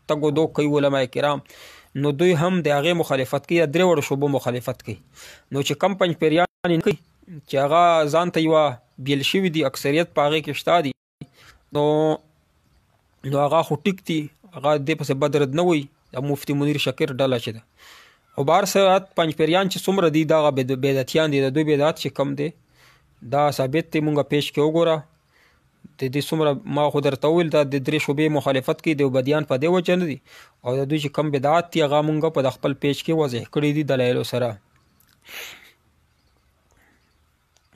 تګ و دوک کوي علما کرام، نو دوی هم د هغې مخالفت کوي، 3 وړو شعبو مخالفت کوي. نو چې کم پنجپیریان کوي چې هغه ځان ته یوه بیل شوي دي، اکثریت په هغې کې شته دي، نو هغه خو ټیک دي، هغه دې پسې بدرد نه وي، مفتی منیر شکر ډله چې ده. او بهر صورت پنجپیریان چې څومره دي دغه بدعتیان دي، د دوی بدعت چې کم دی دا ثابت دی. مونږ پیش کې وګوره د دې څومره ما خو درته وویل دا د 3 شعبې مخالفت کوي، دیوبندیان په دې وجه نه دي، او د دوی چې کم بدعت دي هغه مونږ په د خپل پیج کې واضح کړي دي دلایلو سره.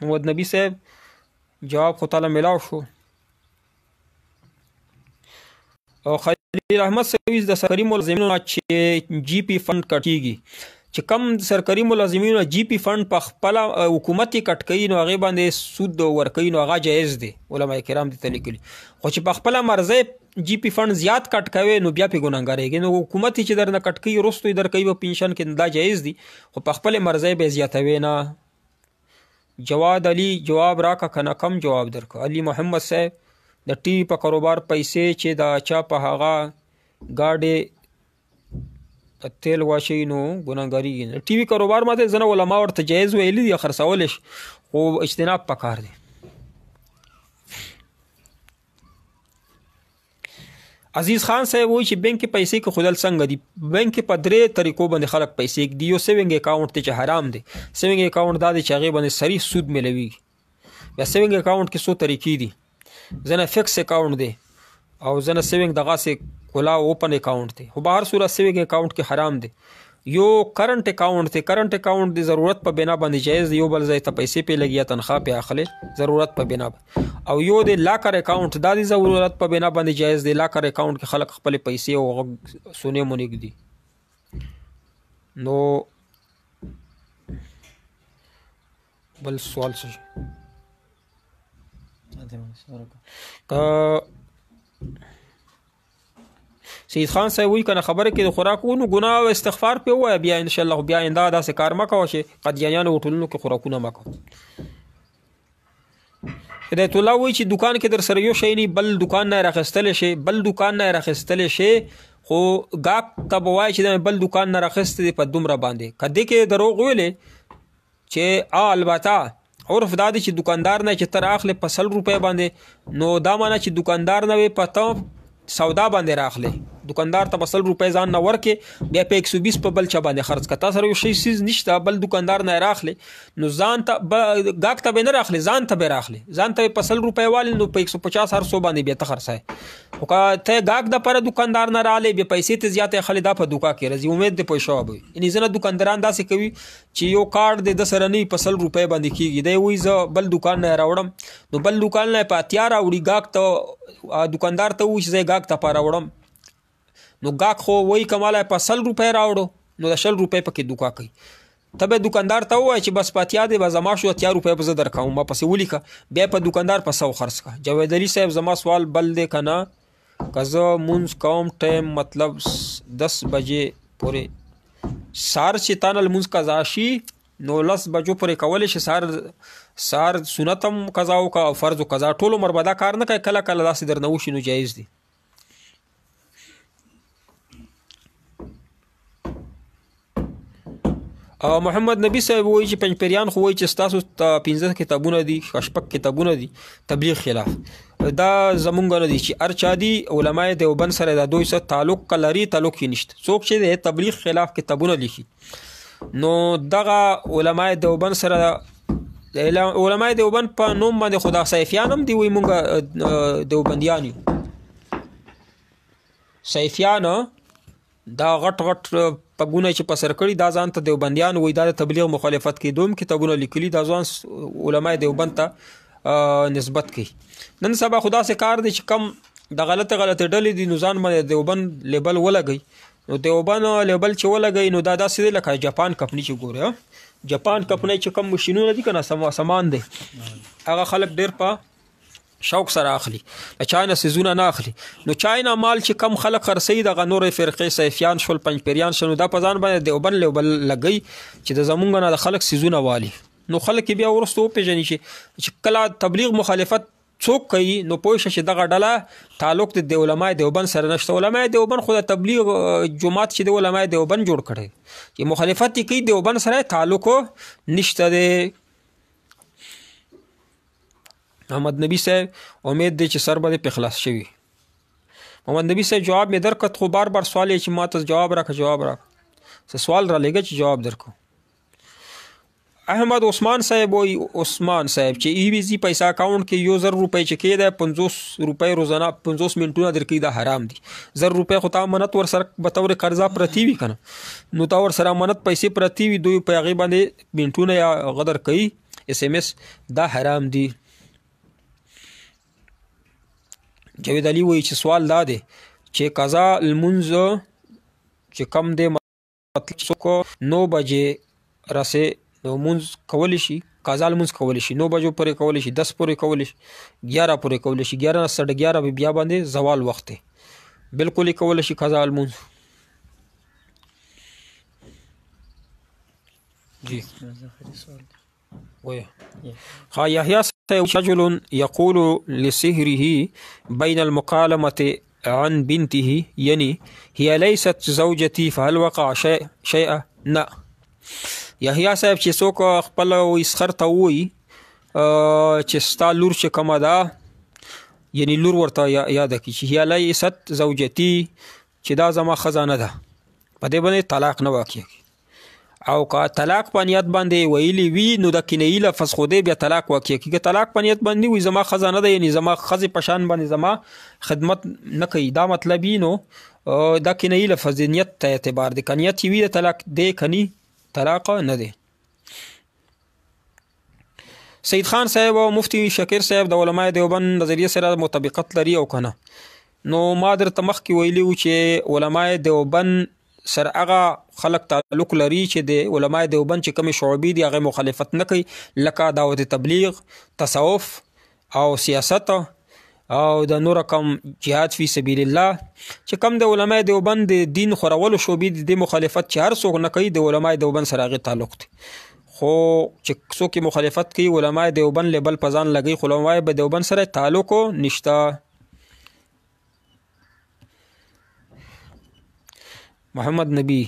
محمد نبی صاحب جواب خو تعالی ملاو شو. او خلیل احمد صاحب د سرکاري ملازمینو چې جی پی فند کټیږي، چې کم سرکاري ملازمینو جی پی فند په خپل حکومت کې کټ کوي نو هغې باندې سود ورکوي، نو هغه جایز دی. علما کرام دې ته لیکلي، خو چې په خپله مرضی جی پی فند زیات کټ کوي نو بیا پې ګناهګارېږي. نو حکومت چې درنه کټ کوي وروستو یې درکوي په پنشن کې، دا جایز دی، خو په خپلې مرضی به یې زیاتوي نه. جواد علي جواب راکه که نه کم جواب درکو. علي محمد صاحب د ټي وي په کاروبار پیسې چې د چا په هغه ګاډې تیل واچوي نو ګناهګارېږي. ټي وي کاروبار ماته ځنه علما ورته جایز ویلي دي، خرڅولی شي، خو اجتناب پکار دی. عزیز خان صاحب وایي چې بینک کې پیسې کېښودل څنګه دي؟ بینک کې په 3 طریقو باندې خلک پیسې ږدي. یو سیونګ اکاونټ دی چې حرام دی، سیونګ اکاونټ دا دی چې هغې باندې صریح سود میلویږي. بیا سیونګ اکاونټ کې 100 طریقې دي، ځنه فکس اکاونټ دی او ځنه سیونګ دغسې کلا اوپن اکاونټ دی، خو به هر صورت سیونګ اکاونټ کې حرام دی. یو کرنٹ اکاونټ دی، کرنٹ اکاونټ د ضرورت په بنا باندې جایز دی، یو بل ځای ته پیسې پې لګي، تنخواه پې اخلي ضرورت په بنا باندې. او یو د لاکر اکاونټ دا د ضرورت په بنا باندې جایز دی. لاکر اکاونټ کې خلک خپلې پیسې او سونې مونې ږدي. نو بل سوال څه سید خان صاحب وایي که نه خبره کې د خوراک ونو ګناه او استغفار پې ووایه، بیا انشاءالله بیا آینده داسې کار مه کوه چې قادیانیانو هوټلونو کې خوراکونه مه کوه. هدایت الله وایي چې دکان کې در سره یو شی نه بل دکان نه راخیستلی شي، بل دکان نه راخیستلی شي، خو ګاک ته به وایي چې بل دکان نه راخیستی دی په دومره باندې. که دې کې دروغ ویلې چې البته عرف دا دی چې دکاندار نه چې ته راخلې په 100 روپۍ باندې، نو دا معنی چې دکاندار نه وي په ته سودا باندې راخلې، دکاندار ته 100 روپۍ ځان نه ورکې بیا په 120 په بل چا باندې خرڅ کړه. تا سره یو شی سیز نشته بل دکاندار نه راخلی نو ځان ته ګاک ته به نه راخلی ځان ته به راخلی ځان ته په 100 روپۍ والی نو په 150 هر 100 باندې بیا ته خرڅای خو که ته ګاک د پر دکاندار نه رالی بیا پیسې ته زیاتې خلی دا په دوکا کې راځي امید دې پوه شوی وي. یعنې ځینې دکانداران داسې کوي چې یو کارت د سره نه په 100 روپۍ باندې کېږي دی وایي زه بل دکان نه راوړم نو بل دکان نه په اتیا راوړي ګاک ته دکاندار ته وایي چې زه ګاک ته په راوړم نو ګاک خو وایي که مالا په 100 روپۍ راوړو نو د 100 روپۍ پکې دوکا کوي. ته به دکاندار ته ووایي چې بس په اتیا دی به زما شو 80 روپۍ به زه درکوم ما پسې ولیکه بیا په دکاندار په 100 خرڅ کړه. جاوید علي صاحب زما سوال بل دی که نه که زه مونځ کوم ټایم مطلب 10 بجې پورې سهار چې تا نه لمونځ قضا شي نو 10 بجو پورې کولی شي سهار سنت هم قضا وکړه او فرض و قضا ټول عمر به دا کار نه کوي کله کله داسې درنه وشي نو جایز دی. محمد نبی صاحب وایي چې پنځپیریان خو وایي چې ستاسو 15 کتابونه دي شپږ کتابونه دي تبلیغ خلاف دا زمونږ نه دي چې هر چا دي علماء دیوبند سره د دوی سره تعلق لري تعلق یې نشته. څوک چې د تبلیغ خلاف کتابونه لیکي نو دغه علماء دیوبند سره علماء دیوبند په نوم باندې خدا سیفیان هم دي وایي مونږ دیوبندیان یو. سیفیان دا غټ پګونه چې په سر کړي دا ځان ته دیوبندیان وایي دا د تبلیغ مخالفت کوي دوم کتابونه لیکلي دا ځوان علماء دیوبند ته نسبت کوي. نن سبا خدا سے کار دی چې کم د غلطه ډلې دي نو ځان باندې دیوبند لیبل ولګوي نو دیوبند لیبل چې ولګوي نو دا داسې دی لکه جاپان کمپني چې ګورې جاپان کمپنی چې کم مشینونه دي که نه سامان دی هغه خلک ډېر په شوق سره اخلي د چاینا سیزونه نه اخلي نو چاینا مال چې کم خلک خرڅوي دغه نورې فرقې سیفیان شول پنځپیریان شول نو دا په ځان باندې دیوبند لیبل لګوي چې د زمونږ نه د خلک سیزونه والي نو خلک بیا وروسته وپېژني چې کله تبلیغ مخالفت څوک کوي نو پوه شه چې دغه ډله تعلق د علماء دیوبند سره نشته. علماء دیوبند خو د تبلیغ جماعت چې د علماء دیوبند جوړ کړی چې مخالفت یې کوي دیوبند سره تعلق نشته دی. محمد نبی صاحب امید دی چې سر به دې په خلاص شوي. محمد نبی صاحب جواب مې درکړ خو بار بار سوال یې چې ما ته جواب راکړه سوال را لېږه چې جواب درکړو. احمد عثمان صاحب وایي عثمان صاحب چې ای وی زی پیسه اکاونټ کې 1000 روپۍ چې کېده 50 روپۍ روزانه 50 منټونه درکوي دا حرام دي. 1000 روپۍ خو تا امانت ورسره به طور قرضه پرتی وي که نه نو تا ورسره امانت پیسې پرتی وي دوی په هغې باندې منټونه یا غدر کوي SMS دا حرام دي. جاوید علي وایي چې سوال دا دی چې قضا لمونځ چې کم دی مطلب څوک 9 بجې راسې نو مونځ کولی شي قضا لمونځ کولی شي 9 بجو پورې کولی شي 10 پورې کولی شي 11 پورې کولی شي 11 نه 11:30 بیا باندې زوال وخت دی بالکل یې کولی شي قضا لمونځ. جی ها یحیی رجل يقول لسهره بين المكالمة عن بنته يعني هي ليست زوجتي فهل وقع شيئا نه. یحیی صاحب چې څوک خپل اسخر ته وایي چې ستا لور چې کومه ده یعنی لور ورته یاده کړي چې هي لیست زوجتي چې دا زما ښځه نه ده په دې باندې طلاق نه واقع کېږي او که طلاق په نیت باندې ویلي وي نو د کنایي لفظ خو دی بیا طلاق واقع کېږي. طلاق په نیت باندې وي زما ښځه نه ده یعنی زما ښځې په شان باندې زما خدمت نه کوي دا مطلب نو دا کنایي لفظ د نیت ته اعتبار دی که نیت یې وي د طلاق دی کني طلاق نه دی. سید خان صاحب او مفتی شکیر صاحب د علماء دیوبند نظریه سره مطابقت لري او کنه نو ما درته مخکې ویلي و چې علماء دیوبند سره هغه خلک تعلق لري چې د علماء دیوبند چې کومې شعبې دي هغې مخالفت نه کوي لکه دعوت تبلیغ تصوف او سیاست او د نور کم جهاد فی سبیل الله چې کم د علماء دیوبند د دین خورولو شعبې د مخالفت چې هر څوک نه کوي د علماء دیوبند سره هغې تعلق دی خو چې څوک یې مخالفت کوي علماء دیوبند لیبل په ځان لګوي خو علماء دیوبند سره تعلق نشته. محمد نبی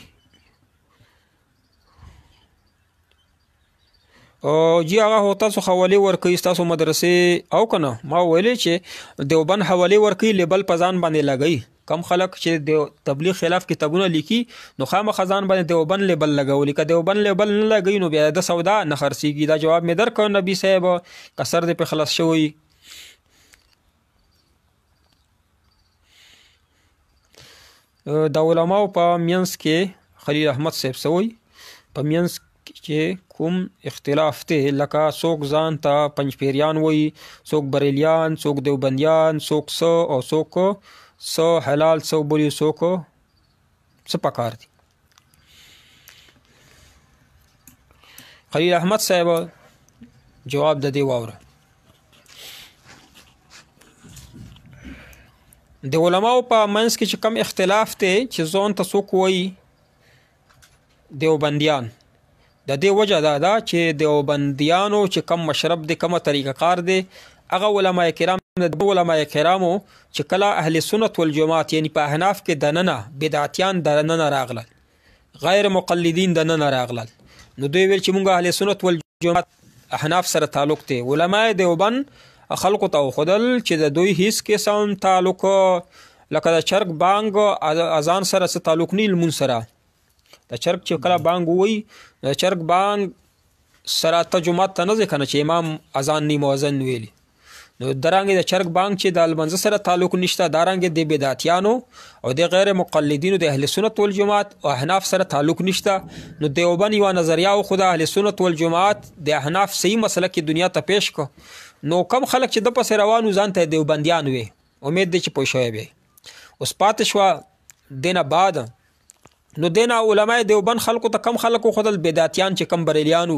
جی هغه هو تاسو حوالې ورکوي ستاسو مدرسې او که نه ما ویلی چې دیوبند حوالې ورکوي لیبل په ځان باندې لګوي کم خلک چې د تبلیغ خلاف کتابونه لیکي نو خامخا ځان باندې دیوبند لیبل لګولي که دیوبند لیبل نه لګوي نو بیا د سودا نه خرڅېږي. دا جواب مې درکړ نبي صاحب که سر دې پې خلاص شوی. د علماو په منځ کې خلیل احمد صاحب سوی په منځ چې کوم اختلاف ته لکه څوک ځان ته پنجپیریان وایي، څوک بریلیان، څوک دیوبندیان، څوک څه او څوک څه حلال څه بولي، څوک څه پکار دي. خلیل احمد صاحب جواب د دې واوره. د علماو په منځ کې چې کم اختلاف ته چې ځان ته څوک وایي دیوبندیان، د دې وجه دا ده چې دیوبندیانو چې کم مشرب دی کومه طریقه کار دی هغه علماء کرام د علماء کرامو چې کله اهل سنت والجماعت یعنی په احناف کې دننه بدعتیان دننه راغلل، غیر مقلدین دننه راغلل، نو دوی ویل چې مونږ اهل سنت والجماعت احناف سره تعلق دی. علماء دیوبند خلقو ته وښودل چې د دوی هیڅ قسم تعلق لکه د چرګ بانګ اذان سره څه تعلق نه لمونځ سره. د چرګ چې کله بانګ ووایي د چرګ بانګ سره ته جومات ته نه ځې که نه چې امام اذان نی مؤذن ویلي، نو درانګې د چرګ بانګ چې د لمانځه سره تعلق نشته، دارنګې د بدعتیانو او د غیر مقلدینو د اهل سنت والجماعت او احناف سره تعلق نشته. نو دیوبند یوه نظریه خو د اهل سنت والجماعت د احناف صحیح مسله کې دنیا ته پیش کړه، نو کم خلک چې د پسې روانو ځان ته دیوبندیان وي، امید دی چې پوه شوی وي. اوس پاتې شوه دینه بعد نو دینه علماء دیوبند خلکو ته کم خلکو خودل بدعتیان چې کم بریلیانو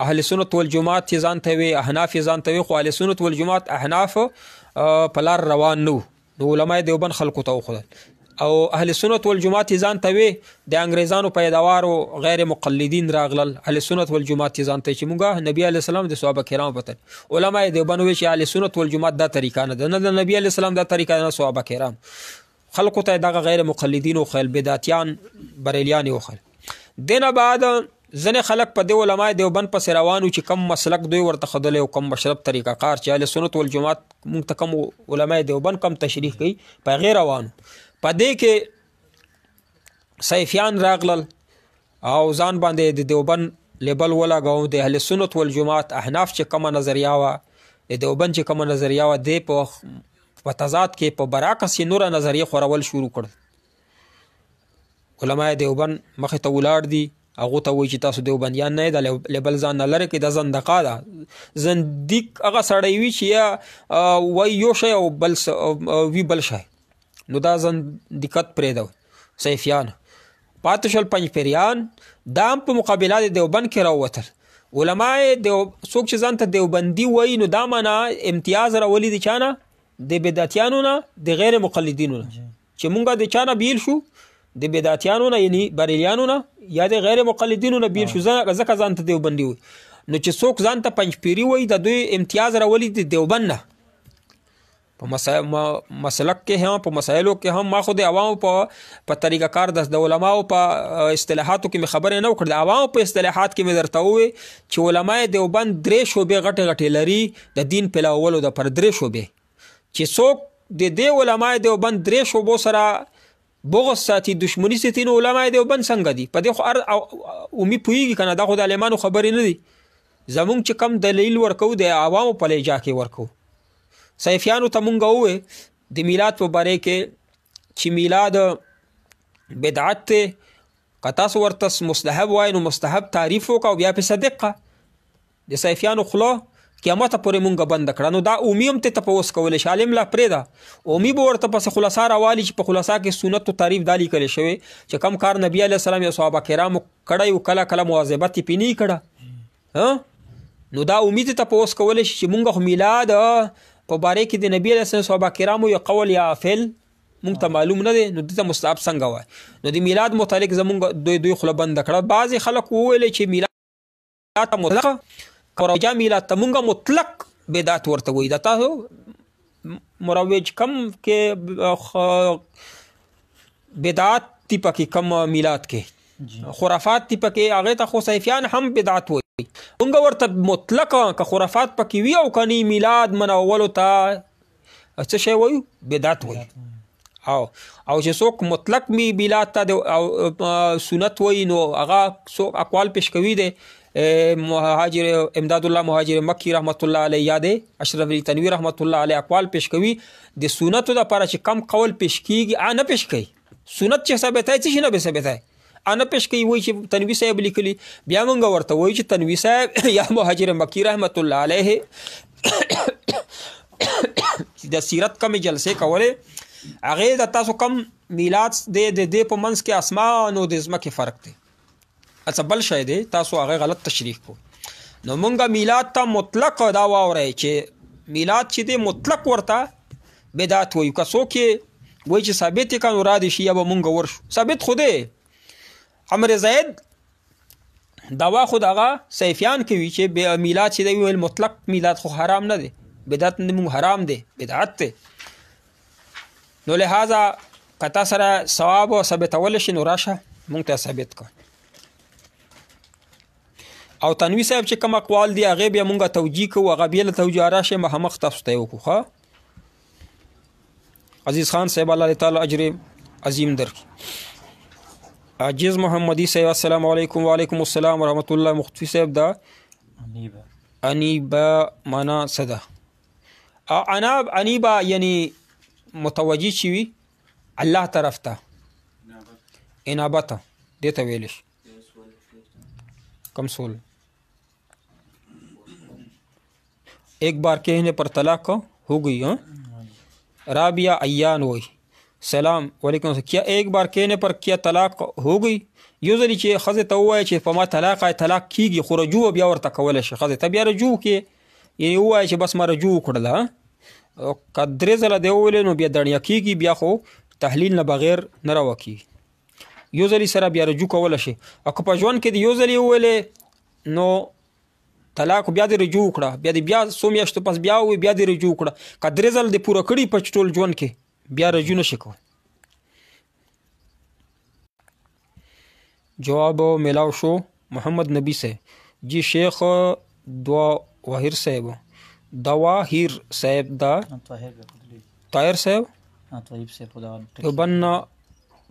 اهل سنت والجماعت یې ځان ته وي، احناف یې ځان ته وي، خو اهل سنت والجماعت احناف په لار روان نو نو علماء دیوبند خلکو ته وښودل او اهل سنت والجماعت یې ځان ته وي د انګریزانو پیداوارو غیر مقلدین راغلل، اهل سنت والجماعت یې ځان ته چې مونږه نبی علیه السلام د صحابه کرامو پتل علماء دیوبند وي چې اهل سنت والجماعت دا طریقه نه ده، نه د نبی علیه السلام دا طریقه نه صحابه کرام خلقو ته دغه غیر مقلدین او خیل بدعتیان بریلیان وخل. دینه بعد ځنې خلک په دې علماء دیوبند پسې روانو چې کم مسلک دوی ورته ښودلی او کم مشرب طریقه کار چې اهل سنت والجماعت مونږ ته کم علماء دیوبند کم تشریح کوي په هغې روانو. په دې کې سیفیان راغلل او ځان باندې د دیوبند لیبل ولګاو. د اهل سنت والجماعت احناف چې کومه نظریه وه، د دیوبند چې کومه نظریه وه، دې په تضاد کې په برعکس یې نوره نظریه خورول شروع کړل. علماء دیوبند مخې ته ولاړ دي، هغو ته وایي چې تاسو دیوبندیان نه یې، د لیبل ځان نه لرې کړئ، دا زندقه ده. زندیق هغه سړی وي چې یا وایي یو شی او بل وي بل شی، نو دا زندقت پرېږده. سیفیان پاتې شول پنجپیریان، دا هم په مقابله د دیوبند کې راووتل. علماء څوک چې ځان ته دیوبندي وایي نو دا معنا امتیاز راولي د چا نه؟ د بدعتیانو نه، د غیر مقلدینو نه، چې مونږه د چا نه بیل شو؟ د بدعتیانو نه یعنی بریلیانو نه یا د غیر مقلدینو نه بیل شو، ځکه ځان ته دیوبندي وایي. نو چې څوک ځان ته پنجپیري وایي د دوی امتیاز راولي د دیوبند نه. په مسلک کې هم په مسایلو کې هم ما خو د عوامو په طریقه کار د علماو په اصطلاحاتو کې مې خبرې نه وکړې، د عوامو په اصطلاحات کې مې درته وویل چې علماء دیوبند درې شعبې غټې غټې لري د دین پلاولو د پر درې شعبې چې څوک د دې علماء دیوبند درې شعبو سره بغض ساتي، دشمني ساتي، نو علماء دیوبند څنګه دي؟ په دې خو اومي پوهېږي که نه، دا خو د عالمانو خبرې نه دي. زمونږ چې کم دلیل ورکو د عوامو په لهجه کې ورکو. سیفیانو ته مونږ ووې د میلاد په باره کې چې میلاد بدعت دی، که تاسو ورته مستحب وایي نو مستحب تعریف وکړه او بیا پې صدق کړه. د سیفیانو خوله قیامت پورې مونږ بنده کړه، نو دا اومي هم ته تپوس کولی شي، عالم لا پرېږده. اومي به ورته پسې خلاصه راوالي چې په خلاصه کې سنت و تعریف دا لیکلی شوی چې کم کار نبي علیه السلام یا صحابه کرامو کړی و، کله کله مواظبت یې پې نه کړه، نو دا اومي ته تپوس کولی شي چې مونږ خو میلاد په باره کې د نبي علیه السلام صحابه کرامو یا قول یا فعل مونږ ته معلوم نه دی، نو دې ته مستحب څنګه وایي؟ نو د میلاد متعلق زمونږ دوی خوله بنده کړه. بعضې خلک وویلی چې میلاد ته مطلق مروجه میلاد ته مونږه مطلق بدعت ورته وایي. دا تاسو مروج کم کې بدعت تی پکې کم میلاد کې خرافات تی پکې هغې ته خو صیفیان هم بدعت وایي. مونږ ورته مطلق که خرافات پکې وي او کنی میلاد منولو ته څه شی وایو؟ بدعت وایي. او چې څوک مطلق میلاد ته سنت وایي نو هغه څوک اقوال پیش کوي دی مهاجر امداد الله مهاجر مکی رحمت الله علیه یا دی اشرف علی تنویر رحمت الله علیه اقوال پیش کوي د سنتو دپاره چې کم قول پیش کیږي نه پیش کوي سنت چې ثابتای څه شي نه به ثابتای نه پیش کوي وایي چې تنویر صاحب لیکلي بیا موږ ورته وایي چې تنویر صاحب یا مهاجر مکی رحمت الله علیه د سیرت کمې جلسې کولې هغې د تاسو کم میلاد د دې په منځ کې اسمان او د ځمکې فرق دی اڅه بل شی دی تاسو هغه غلط تشریح کو نو مونږه میلاد ته مطلق دا واورئ چې میلاد چې دی مطلق ورته بدعت وایو که څوک یې وایي چې ثابت یې که نو را دې شي یا به مونږ ورشو ثابت خو دی عمر زید دوا خود هغه سیفیان کوي چې میلاد چې دی ویل مطلق میلاد خو حرام نه دی بدعت نه مونږ حرام دی بدعت دی نو لہذا که تا سره ثواب ثابتولی شي نو راشه مونږ ته ثابت کړه او تنویر صاحب چې کوم اقوال دي هغې بیا مونږ توجیه کوو هغه بیا له توجیه راشه مخامخ تاسو ته یې وکړو ښه عزیز خان صاحب الله تعالی اجر عظیم درکړي عجیز محمدی صاحب السلام علیکم وعلیکم السلام ورحمت الله مختفی صاحب دا انیبا معنا څه ده انیبا یعنی متوجه چې وي الله طرف ته انابته دې ته ویلی شي کم سول ایک بار کہنے پر طلاق ہو گئی رابعہ ایان وئی سلام وعلیکم السلام کیا ایک بار کہنے پر کیا طلاق ہو گئی یو ځلې چې ښځې ته ووایه چې په ما طلاق کیږي خو رجوع بیا ورته کولی شي ښځې ته بیا رجوع کې یعنې ووایه چې بس ما رجوع وکړله که 3 ځله دې وویلې نو بیا دڼیه کیږي بیا خو تحلیل نه بغیر نه روا کیږي یو ځلې سره بیا رجوع کولی شي او که په ژوند کې د یو ځلې وویلې نو طلاق بیا دې رجوع وکړه بیا دې بیا څو میاشتو پس بیا ووایي بیا دې رجوع وکړه که 3 ځله دې پوره کړي په ټول ژوند کې بیا رجوع نشي کولی جواب ملاو شو محمد نبی سے جی شیخ دواهر صاحب دا طاهر صاحب دیوبند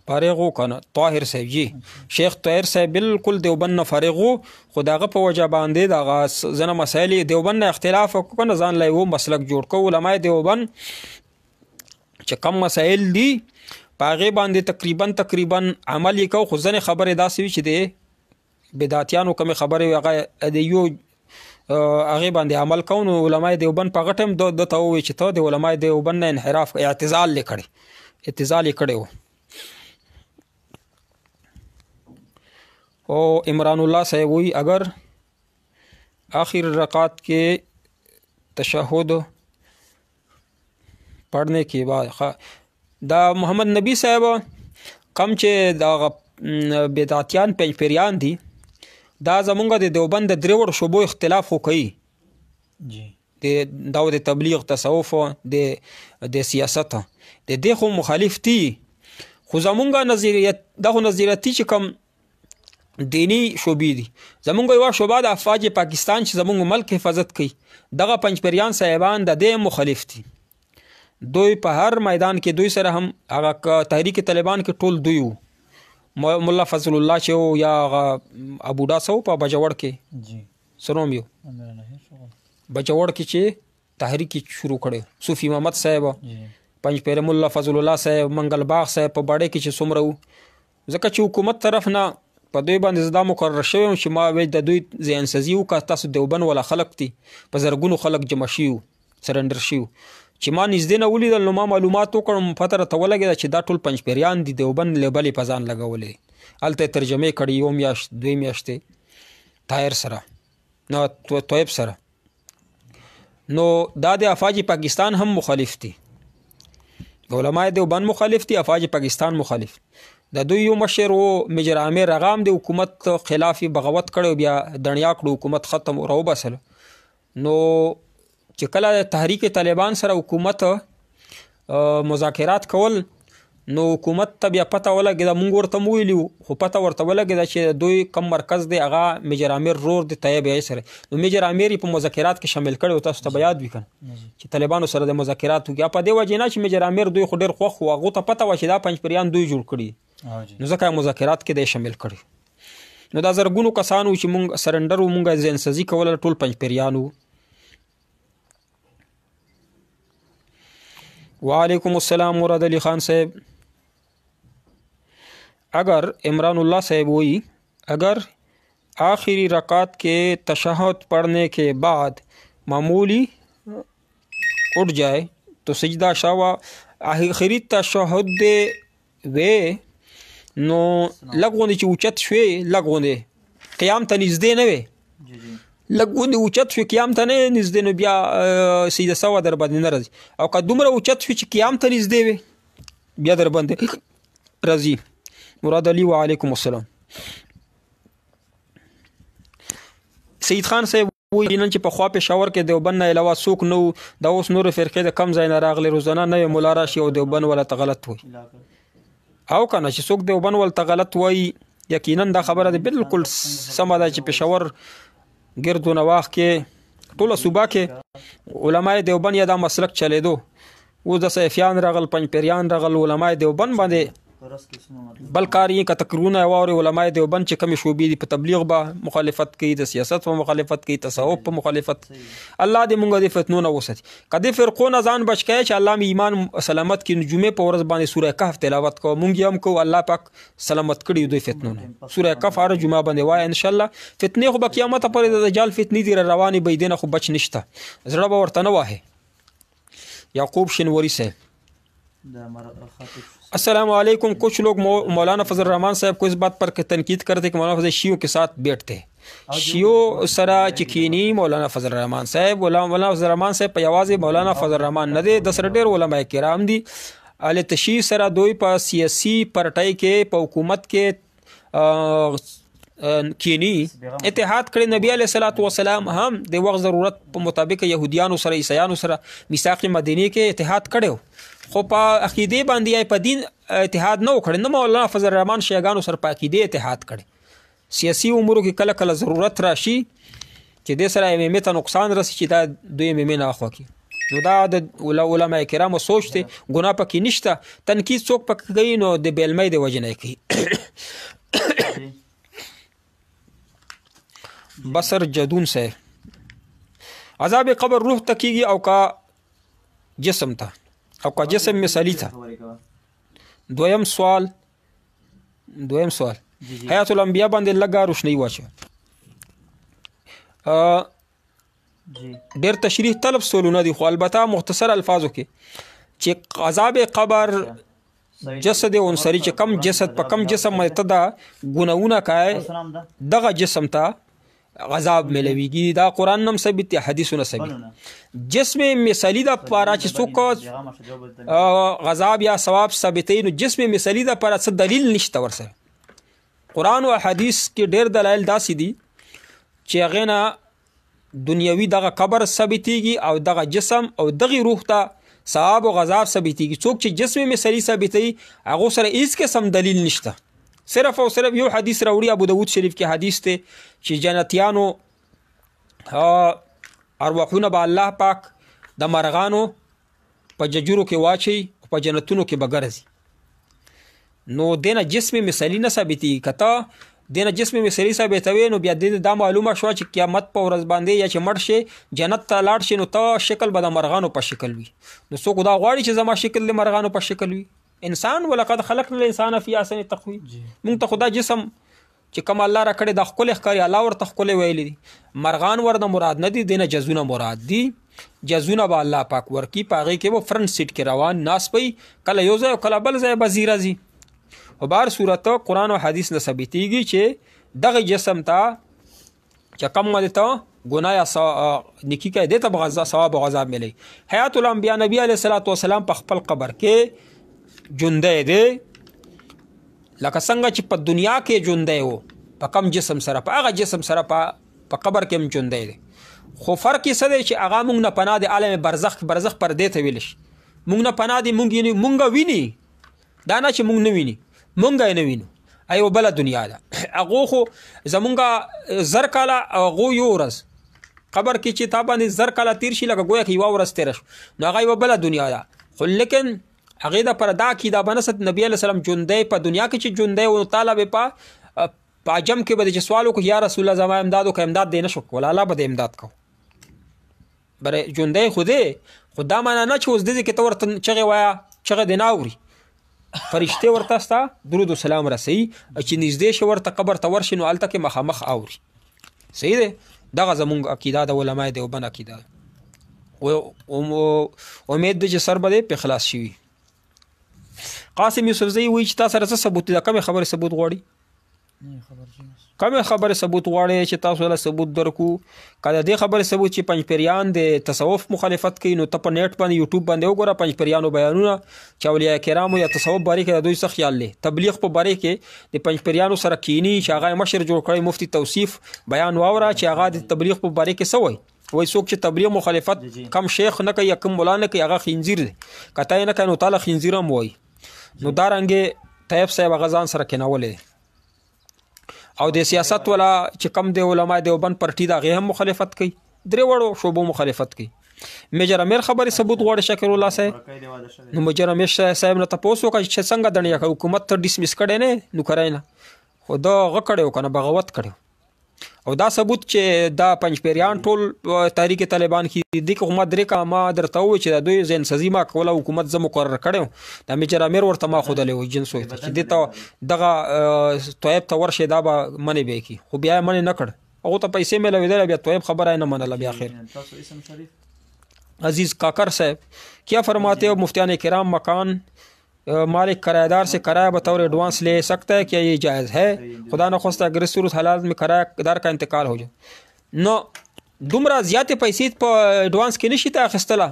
فارغو کنه طاهر صاحب جی شیخ طاهر صاحب بالکل دیوبند فارغو خو دغه په وجه باندې دغه ځینې مسایل دیوبند اختلاف وکړو ځان لا یو مسلک جوړ کړو علماء دیوبند چې کم مسایل دي په هغې باندې تقریبا عمل یې کو خو ځینې خبرې داسې وي چې د بدعتیانو کمې خبرې هغه د یو هغې باندې عمل کو نو علماء دیوبند په هغه ټایم دته ووایي چې ته د علماء دیوبند نه انحراف اعتزال یې کړی و او عمران اللہ صاحب وی اگر آخر رکعت کے تشہد پڑھنے کے بعد دا محمد نبی صاحب کم چې دا بدعتیان پنجپیریان دي دا زمونږ د دیوبند د 3 وړو شعبو اختلاف خو کوي د دعوت تبلیغ تصوف د سیاست د دې خو مخالف دي خو زمونږ نظریت دغه نظریاتي چې کم دینی شعبې دي زمونږ یوه شعبه د افواج پاکستان چې زمونږ ملک حفاظت کوي دغه پنجپیریان صاحبان د دې مخالف دي دوی په هر میدان کې دوی سره هم هغه تحریک طالبان کې ټول دوی وو ملا فضل الله چې و یا هغه ابوډا سو په بجوړ کې سروم یو بجوړ کې چې تحریک شروع کړی صوفي محمد صاحب پنجپیر ملا فضل الله صاحب منګل باغ صاحب په باډې کې چې څومره وو ځکه چې حکومت طرف نه په دوی باندې زدا مقرر شوی چې ما وایي د دوی ذهنسازي وکړه تاسو دیوبند والا خلق دي په زرګونو خلق جمع شوي سرنډر شوي چې ما نږدې نه ولیدل نو ما معلومات وکړم پته راته ولګېده چې دا ټول پنجپیریان دي دیوبند لیبل یې په ځان لګولی دی هلته یې ترجمې کړي 1 میاشت 2 میاشتې طاهر سره نو طیب سره نو دا د افواج پاکستان هم مخالف دي علماء دیوبند مخالف دي افواج پاکستان مخالف د دوی یو مشر و میجر عامر رغام د حکومت خلاف بغاوت کړی بیا دڼیا کړو حکومت ختم راوباسل نو چې کله تحریک طالبان سره حکومت مذاکرات کول نو حکومت ته بیا پته ولګېده، موږ ورته ویلي وو خو پته ورته ولګېده چې دوی کم مرکز دی هغه میجر امیر رور دی طیب عیسر، نو میجر امیر یې په مذاکرات کې شامل کړی و. تاسو ته به یاد وي که نه چې طالبانو سره د مذاکرات وکړي. په دې وجې نه چې میجر امیر دوی خو ډېر خوښ وو، هغو ته پته وه چې دا پنجپریان دوی جوړ کړي، نو ځکه مذاکرات کې دی شامل کړي. نو دا زرګونو کسانو چې مونږ سرنډر وو، مونږ ځینسازي کوله، ټول پنجپریان وو. وعلیکم السلام مراد علی خان صاحب. اگر عمران اللہ صاحب وہی اگر آخری رکعت کے تشہد پڑھنے کے بعد معمولی اٹھ جائے تو سجدہ شاوا آخری تشہد دے وے نو لګوندې چې اوچت شوې لګوندې قیام ته نږدې نه وې لګوندې اوچت شوې قیام ته نه نږدې نو بیا سجده سوا در باندې نه راځي، او که دومره اوچت شوې چې قیام ته نږدې وې بیا در باندې راځي. مراد علی وعلیکم السلام. سید خان صاحب وایي نن چې پخوا پېښور کې دیوبند نه علاوه څوک نه و، دا اوس نورې فرقې د کم ځای نه راغلې، روزانه نوې ملا راشي او دیوبند والا ته غلط وایي، او که نه چې څوک دیوبند والا ته غلط وایي. یقینا دا خبره ده بالکل سمه ده چې پېښور ګرد و نواح کې ټوله صوبه کې علماء دیوبند یا دا مسلک چلېدو. اوس د سیفیان راغل، پنجپریان راغل، علماء دیوبند باندې بل کار یې که تقریرونه یې واوري علماء دیوبند چې کمې شعبې دي په تبلیغ به مخالفت کوي، د سیاست په مخالفت کوي، تصوف په مخالفت. الله دې مونږ د فتنو نه وساتي. که دې فرقو نه ځان بچ کړی چې الله مې ایمان سلامت کړي، نو جمعې په ورځ باندې سوره کهف تلاوت کوو، مونږ یې هم کوو، الله پاک سلامت کړي دوی فتنو نه. سوره کهف هره جمعه باندې وایه انشاءالله. فتنې خو به قیامت پورې د دجال فتنې دي روانې به یې دې نه خو بچ نشته، زړه به ورته نه وهې. یعقوب شنوری صاحب السلام علیکم. کچھ لوگ مولانا فضل الرحمان صاحب کو اس بات پر تنقید کرتے کہ مولانا فضل شیعوں کے ساتھ بیٹھتے ہیں. شیعوں سرا چکینی مولانا فضل الرحمان صاحب مولانا فضل الرحمان صاحب په یوازې مولانا فضل الرحمان نه دی، د سره ډېر علماء کرام دي اهل تشیع سره دوی په سیاسي پارټۍ کې په حکومت کې کینی اتحاد کړي. نبی علیه الصلاۃ والسلام هم د وخت ضرورت په مطابق یهودیانو سره عیسایانو سره میثاق مدینه کې اتحاد کړي، خو په عقیده باندې یا په دین اتحاد نه وکړي. نه مولانا فضل الرحمان شیعاګانو سره په عقیده اتحاد کړي. سیاسي امورو کې کله کله ضرورت راشي چې دې سره امامي ته نقصان رسي چې دا دوی امامي نه اخوا کړي، نو دا د علماء کرامو سوچ دی، ګناه پکې نشته. تنقید څوک پکې کوي نو د بې علمۍ د وجې نه کوي. بصر جدون صاحب عذاب قبر روح ته کیږي او کا جسم ته او کا جسم مثالی ته. دویم سوال حیات الانبیاء باندې لږه روشنی واچوه. ډېر تشریح طلب سوالونه دي، خو البته مختصر الفاظو کې چې عذاب قبر جسد عنصري چې کم جسد په کم جسم باندې ته دا ګناهونه کوي دغه جسم ته عذاب ملويږي. دا قرآن نم ثابت دی، حدیثونه ثابت. جسم مثالی دا پارا چې څوک عذاب یا ثواب ثابتوي، نو جسم مثالی دا پارا څه دلیل نشته ورسره. قرآن او حدیث کې ډېر دلایل داسې دي چې هغې نه دنیوي دغه قبر ثابتېږي او دغه جسم او دغه روح ته ثواب او عذاب ثابتېږي. څوک چې جسم مثالی ثابتوي هغو سره هېڅ قسم دلیل نشته، صرف او صرف یو حدیث راوړي ابو داود شریف کې حدیث ته چې جنتیانو ارواحونه به الله پاک د مرغانو په ججورو کې واچي او په جنتونو کې به ګرځي. نو دینه جسم مثالی نه ثابتېږي. که ته دینه جسم مثالی ثابتوي نو بیا دا معلومه شوه چې قیامت په ورځ باندې یا چې مړ شي جنت ته لاړ شي نو ته شکل به د مرغانو په شکل وي. نو څوک دا غواړي چې زما شکل د مرغانو په شکل وي؟ انسان ولقد خلقنا الانسان فی احسن تقویم. مونږ ته خدا جسم چې کوم الله را کړی د ښکلی ښکاري، الله ورته ښکلی ویلی دي. مرغان ورنه مراد نه دي، دینه جزونه مراد دي. جزونه به الله پاک ورکي، په هغې کې به فرنټ سیټ کې روان ناست وي، کله یو ځای او کله بل ځای به ځي راځي. په بهر صورت قرآن او حدیث نه ثابتېږي چې دغه جسم ته چې کوم باندې ته ګناه یا نیکي کوي دې ته به ثواب او عذاب ملي. حیات الانبیاء نبی علیه الصلاۃ والسلام په خپل قبر کې جوندی دی، لکه څنګه چې په دنیا کې جوندی و په کم جسم سره، په هغه جسم سره په قبر کې هم جوندی دی. خو فرق یې څه دی چې هغه موږ نه پناه د عالم برزخ پردې ته ویلی شي. موږ نه پناه دی، موږ ویني دا نه چې مونږ نه ویني، مونږ یې نه وینو، ایو بله دنیا ده. هغو خو زمونږ زر کاله هغو یو ورځ قبر کې چې تا باندې زر کاله تیر شي لکه گویا کې یوه ورځ تېره شو، نو هغه یوه بله دنیا ده. خو لیکن هغې دپاره دا عقیده به نست نبي علیه السلام ژوندی په دنیا کې چې ژوندی و تعالی به په عجم کې به چې سوال وکړو یا رسول الله زما امداد وکړه، امداد دی نه شو کولی، الله به د امداد کو. برې ژوندی خو دی، خو دا معنا نه چې اوس دې کې ته ورته چغې وایه چغې دې نه اوري، فرشتې ورته ستا درود و سلام رسوي چې نږدې شي ورته قبر ته ورشي نو هلته کې مخامخ اوري. صحیح دی. دغه زمونږ عقیده د علماء دیوبند عقیده ده. امید دی چې سر به دی په خلاص شي وي. قاسم یوسفزئی وایي چې تا سره څه ثبوت دی؟ د کومې خبرې ثبوت غواړي؟ کومې خبرې ثبوت غواړي چې تاسو له ثبوت درکو؟ که د دې خبرې ثبوت چې پنجپیریان د تصوف مخالفت کوي نو ته په نیټ باندې یوټیوب باندې وګوره پنجپیریانو بیانونه چې اولیاء کرامو یا تصوف باره کې د دوی څه خیال دی. تبلیغ په باره کې د پنجپیریانو سره کینی چې هغه مشر جوړ کړی مفتی توصیف بیان واوره چې هغه د تبلیغ په باره کې څه وایي. وایي څوک چې تبلیغ مخالفت کم شیخ نه کوي یا کم مولا نه کوي هغه خنزیر دی، که ته یې نه کوي نو تعالی خنزیر هم وایي. نو دارنګې طیب صاحب هغه ځان سره کینولی دی. او د سیاست والا چې کم د علماء دیوبند پارټي د هغې هم مخالفت کوي، درې وړو شعبو مخالفت کوي. میجر امیر خبرې ثبوت غواړي شکر الله صاحب. نو میجر امیر صاحب نه تپوس وکړه چې څنګه دنیا حکومت ته ډسمس کړی نه نو کړی نه، خو دا هغه کړی و که نه بغاوت کړی. او دا ثبوت چې دا پنجپیریان ټول تحریک طالبان کې دي که ما درې که ما درته ووایي چې د دوی ذهنسازي ما کوله حکومت زه مقرر کړی وم، دا میجر امیر ورته ما ښودلی و جنس ته چې دې ته دغه طیب ته ورشي دا به منې به یې کړي، خو بیا یې منې نه کړ، هغو ته پیسې میلوېدلی، بیا طیب خبره یې نه منله. بیا خیر عزیز کاکر صاحب کیا فرماتے ہو مفتیان کرام مکان مالک کرایہ دار سے کرایہ بطور ایڈوانس لے سکتا ہے، کیا یہ جائز ہے؟ خدا نخواستہ اگر اس صورت حالات میں کرایہ دار کا انتقال ہو جائے نو دومره زیاتې پیسې په ایډوانس کې نشي ته اخیستله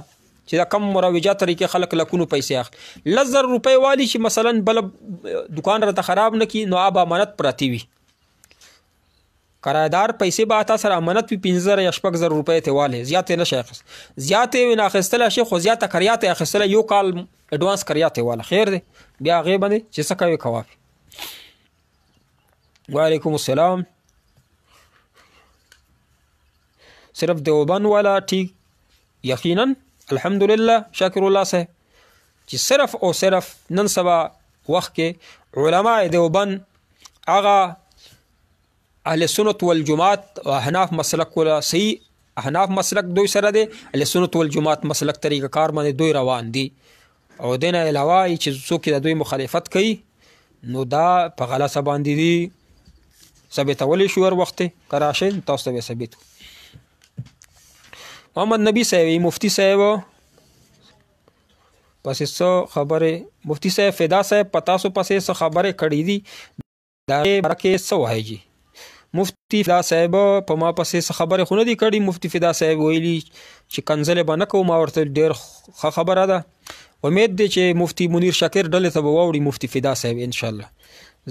چې دا کم مروجه طریقې خلک لکونو پیسې اخلي. 10,000 روپۍ والی چې مثلا بل دکان راته خراب نه کړي نو اب امانت پراتی وي، کرایدار پیسې به تا سره امانت وي 15,000 یا 6,000 روپۍ ته والی، زیاتې نه شي اخیست، زیاتې نه اخیستلی شي خو زیاته کریا ته اخیستلی، یو کال ایډوانس کریا ته واله خیر دی، بیا هغې باندې چې څه کوې کوه. وعلیکم السلام. صرف دیوبند والا ٹھیک یقینا الحمدلله شاکر الله صاحب چې صرف او صرف نن سبا وخت کې علماء دیوبند هغه اهل سنت والجماعت احناف مسلک ولا صحیح احناف مسلک دوی سره دی، اهل سنت والجماعت مسلک طریقه کار باندې دوی روان دي، او دین علاوه چې څوک د دوی مخالفت کوي نو دا په غلطه باندې دي ثابتولی شو هر وخت کراشه تاسو ته ثابت. محمد نبی صاحب مفتی صاحب پسې څه خبرې مفتی صاحب فدا صاحب پتا سو پسې څه خبرې کړې دي دا برکه څه وایي جی مفتی فدا صاحب په ما پسې څه خبرې خو نه دي کړې. مفتی فدا صاحب ویلي چې کنځلې به نه کوم، ما ورته ډېر ښه خبره ده، امید دی چې مفتی منیر شاکر ډلې ته به واوړي مفتی فدا صاحب انشاءالله،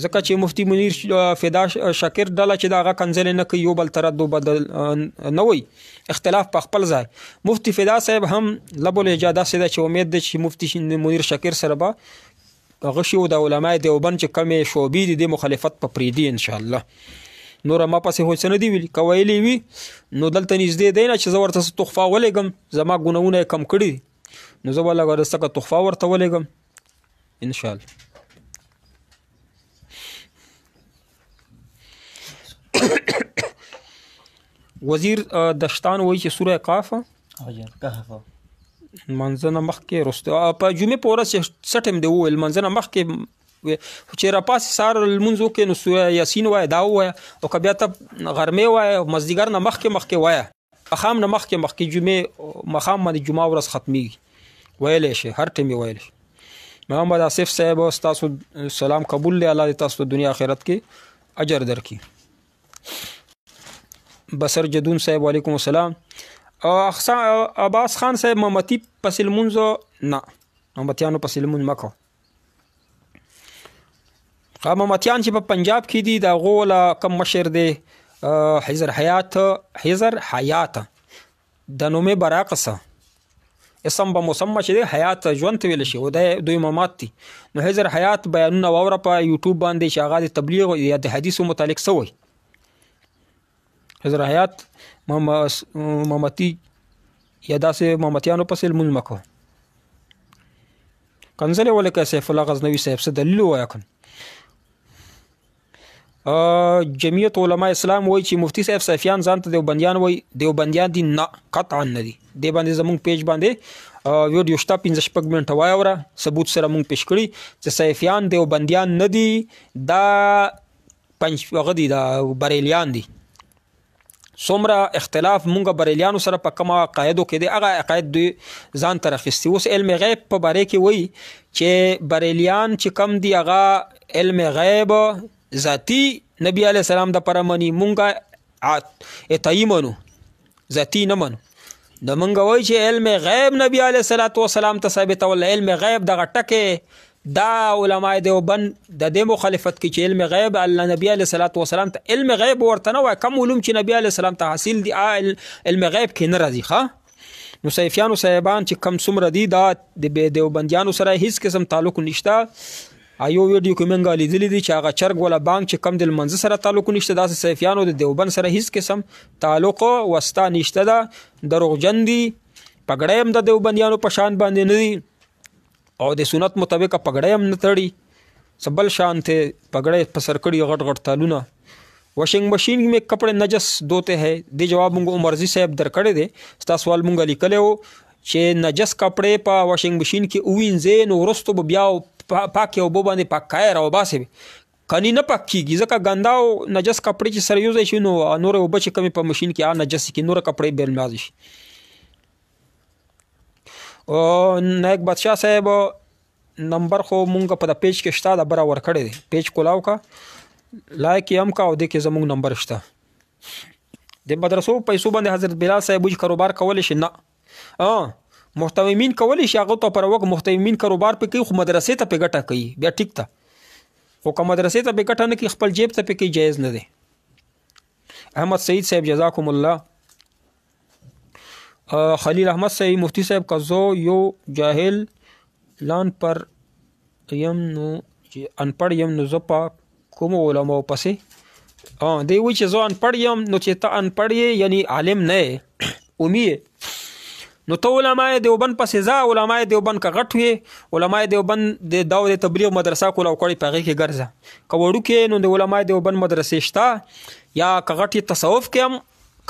ځکه چې مفتی منیر فدا شاکر ډله چې د هغه کنځلې نه کوي، یو بل ترد و بدل نه وي، اختلاف په خپل ځای. مفتی فدا صاحب هم لب الحجا داسې ده چې امید دی چې مفتی منیر شاکر سره به هغه شي او د علماء دیوبند چې کمې شعبې دي د مخالفت په پرېږدي انشاءالله. نور ما پسې خو څه نه دي ویلي، که ویلي وي نو دلته نږدې دی نه چې زه ورته څه تحفه ولېږم، زما ګناهونه یې کم کړي دي نو زه به لږ څه تحفه ورته ولېږم انشاءالله. وزیر دشتان وایي چې سوره کهف منځه نه مخکې وروسته په جمعې په ورځ څه ټایم دی وویل منځه نه مخکې چې راپاسې سهار لمونځ وکړې نو سوره یاسین وایه دا ووایه، او که بیا ته غرمې وایه مازدیګر نه مخکې وایه، ماښام نه مخکې جمعې ماښام باندې جمعه ورځ ختمیږي ویلی شي، هر ټایم یې ویلی شي. محمد آصف صاحب ستاسو سلام قبول دی، الله دې تاسو په دنیا آخرت کې اجر درکړي. بصر جدون صاحب وعلیکم السلام. عباس خان صاحب ممتی پس لمونځ نه، ممتیانو پس لمونځ مه کوه. ممتیان چې په پنجاب کې دي د هغو له کم مشر دی حیضر حیات د نومې براقصه اسم به مسمى چې دی حیات ژوند ته ویل شي او دوی ممات دي. نو حضر حیات بیانونه واوره په یوټیوب باندې چې هغه د تبلیغ یا د حدیثو متعلق څه وایي. حضر حیات ممتی یا داسې ممتیانو پسې لمونځ مه کوه. کنځلې ولکه سیف الله غزنوي صاحب څه دلیل ووایه کن. جمعیت علماء اسلام وایي چې مفتی صاحب صافیان ځان ته دیوبندیان وایي. دیوبندیان دي نه، قطعا نه دي. دې باندې زمونږ پیج باندې ویډیو شته 15-16 منټه وایوره، ثبوت سره مونږ پیش کړي چې صافیان دیوبندیان نه دي، دا هغه دي دا بریلیان دي. څومره اختلاف مونږ بریلیانو سره په کومه عقایدو کې دی هغه عقاید دوی ځان ته راخیستي. اوس علم غیب په باره کې وایي چې بریلیان چې کم دي هغه علم غیب ذاتی نبی علیه السلام د پاره مني، مونږ اتایي منو، ذاتی نه منو. د مونږ وایي چې علم غیب نبی علیه السلام ته ثابتول. علم غیب دغه ټکې دا علماء دیوبند د دې مخالفت کې چې علم غیب الله نبی علیه السلام ته علم غیب ورته نه وایي. کم علوم چې نبی علیه السلام ته حاصل دي علم غیب کې نه راځي. نو صیفیانو صاحبان چې کم څومره دي دا د دیوبندیانو سره هیڅ قسم تعلق نشته. یو ویډیو کې موږ لیدلی دي چې هغه چرګ ولا بانک چې کم د لمانځه سره تعلق نشته، داسې صیفیانو د دیوبند سره هیڅ قسم تعلق واسطه نشته ده. دروغجن دي. پګړی هم د دیوبندیانو په شان باندې نه دي او د سنت مطابق پګړی هم نه تړي. سبل شان ته پګړی په سر کړي غټ غټ تالونه. واشنگ مشین میں کپڑے نجس دھوتے ہیں. دې جواب موږ عمرزي صاحب درکړی دی. ستا سوال موږ لیکلی و چې نجس کپڑے په واشنگ مشین کې ووینځې نو وروستو به بیا پاکې اوبو باندې پاکای راوباسې کني نه پاک کېږي، ځکه ګنده او نجس کپړې چې سره یوځای شي نو نورې اوبه چې کمې په مشین کې نجس کې نور کپړې بېلمازي شي. نایک بادشاه صاحب نمبر خو مونږ په د پیج کې شته، د بره ورکړی دی. پیج کولاو کا لایک یې هم کا او دې کې زمونږ نمبر شته. د مدرسو پیسو باندې حضرت بلال صاحب وجه کاروبار کولی شي؟ نه. محتومین کولی شي، هغه ته پر وخت محتومین کاروبار پې کوي خو مدرسې ته پې ګټه کوي، بیا ټیک ته. خو که مدرسې ته پې ګټه نه کوي خپل جیب ته پې کوي، جایز نه دی. احمد سعید صاحب جزاکم الله. خلیل احمد صاحب مفتی صاحب که زه یو جاهل لان پر یم نو انپړ یم نو زه په کومو علماو پسې دی وایي چې زه انپړ یم نو چې ته انپړ یې یعنی عالم نه یې امي یې نو ته علماء دیوبند پسې ځه. علماء دیوبند که غټ وي علماء دیوبند د داو د تبلیغ مدرسه کولاو کړی په هغې کې ګرځه. که وړوکې نو د علماء دیوبند مدرسې شته، یا که غټ یې تصوف کې هم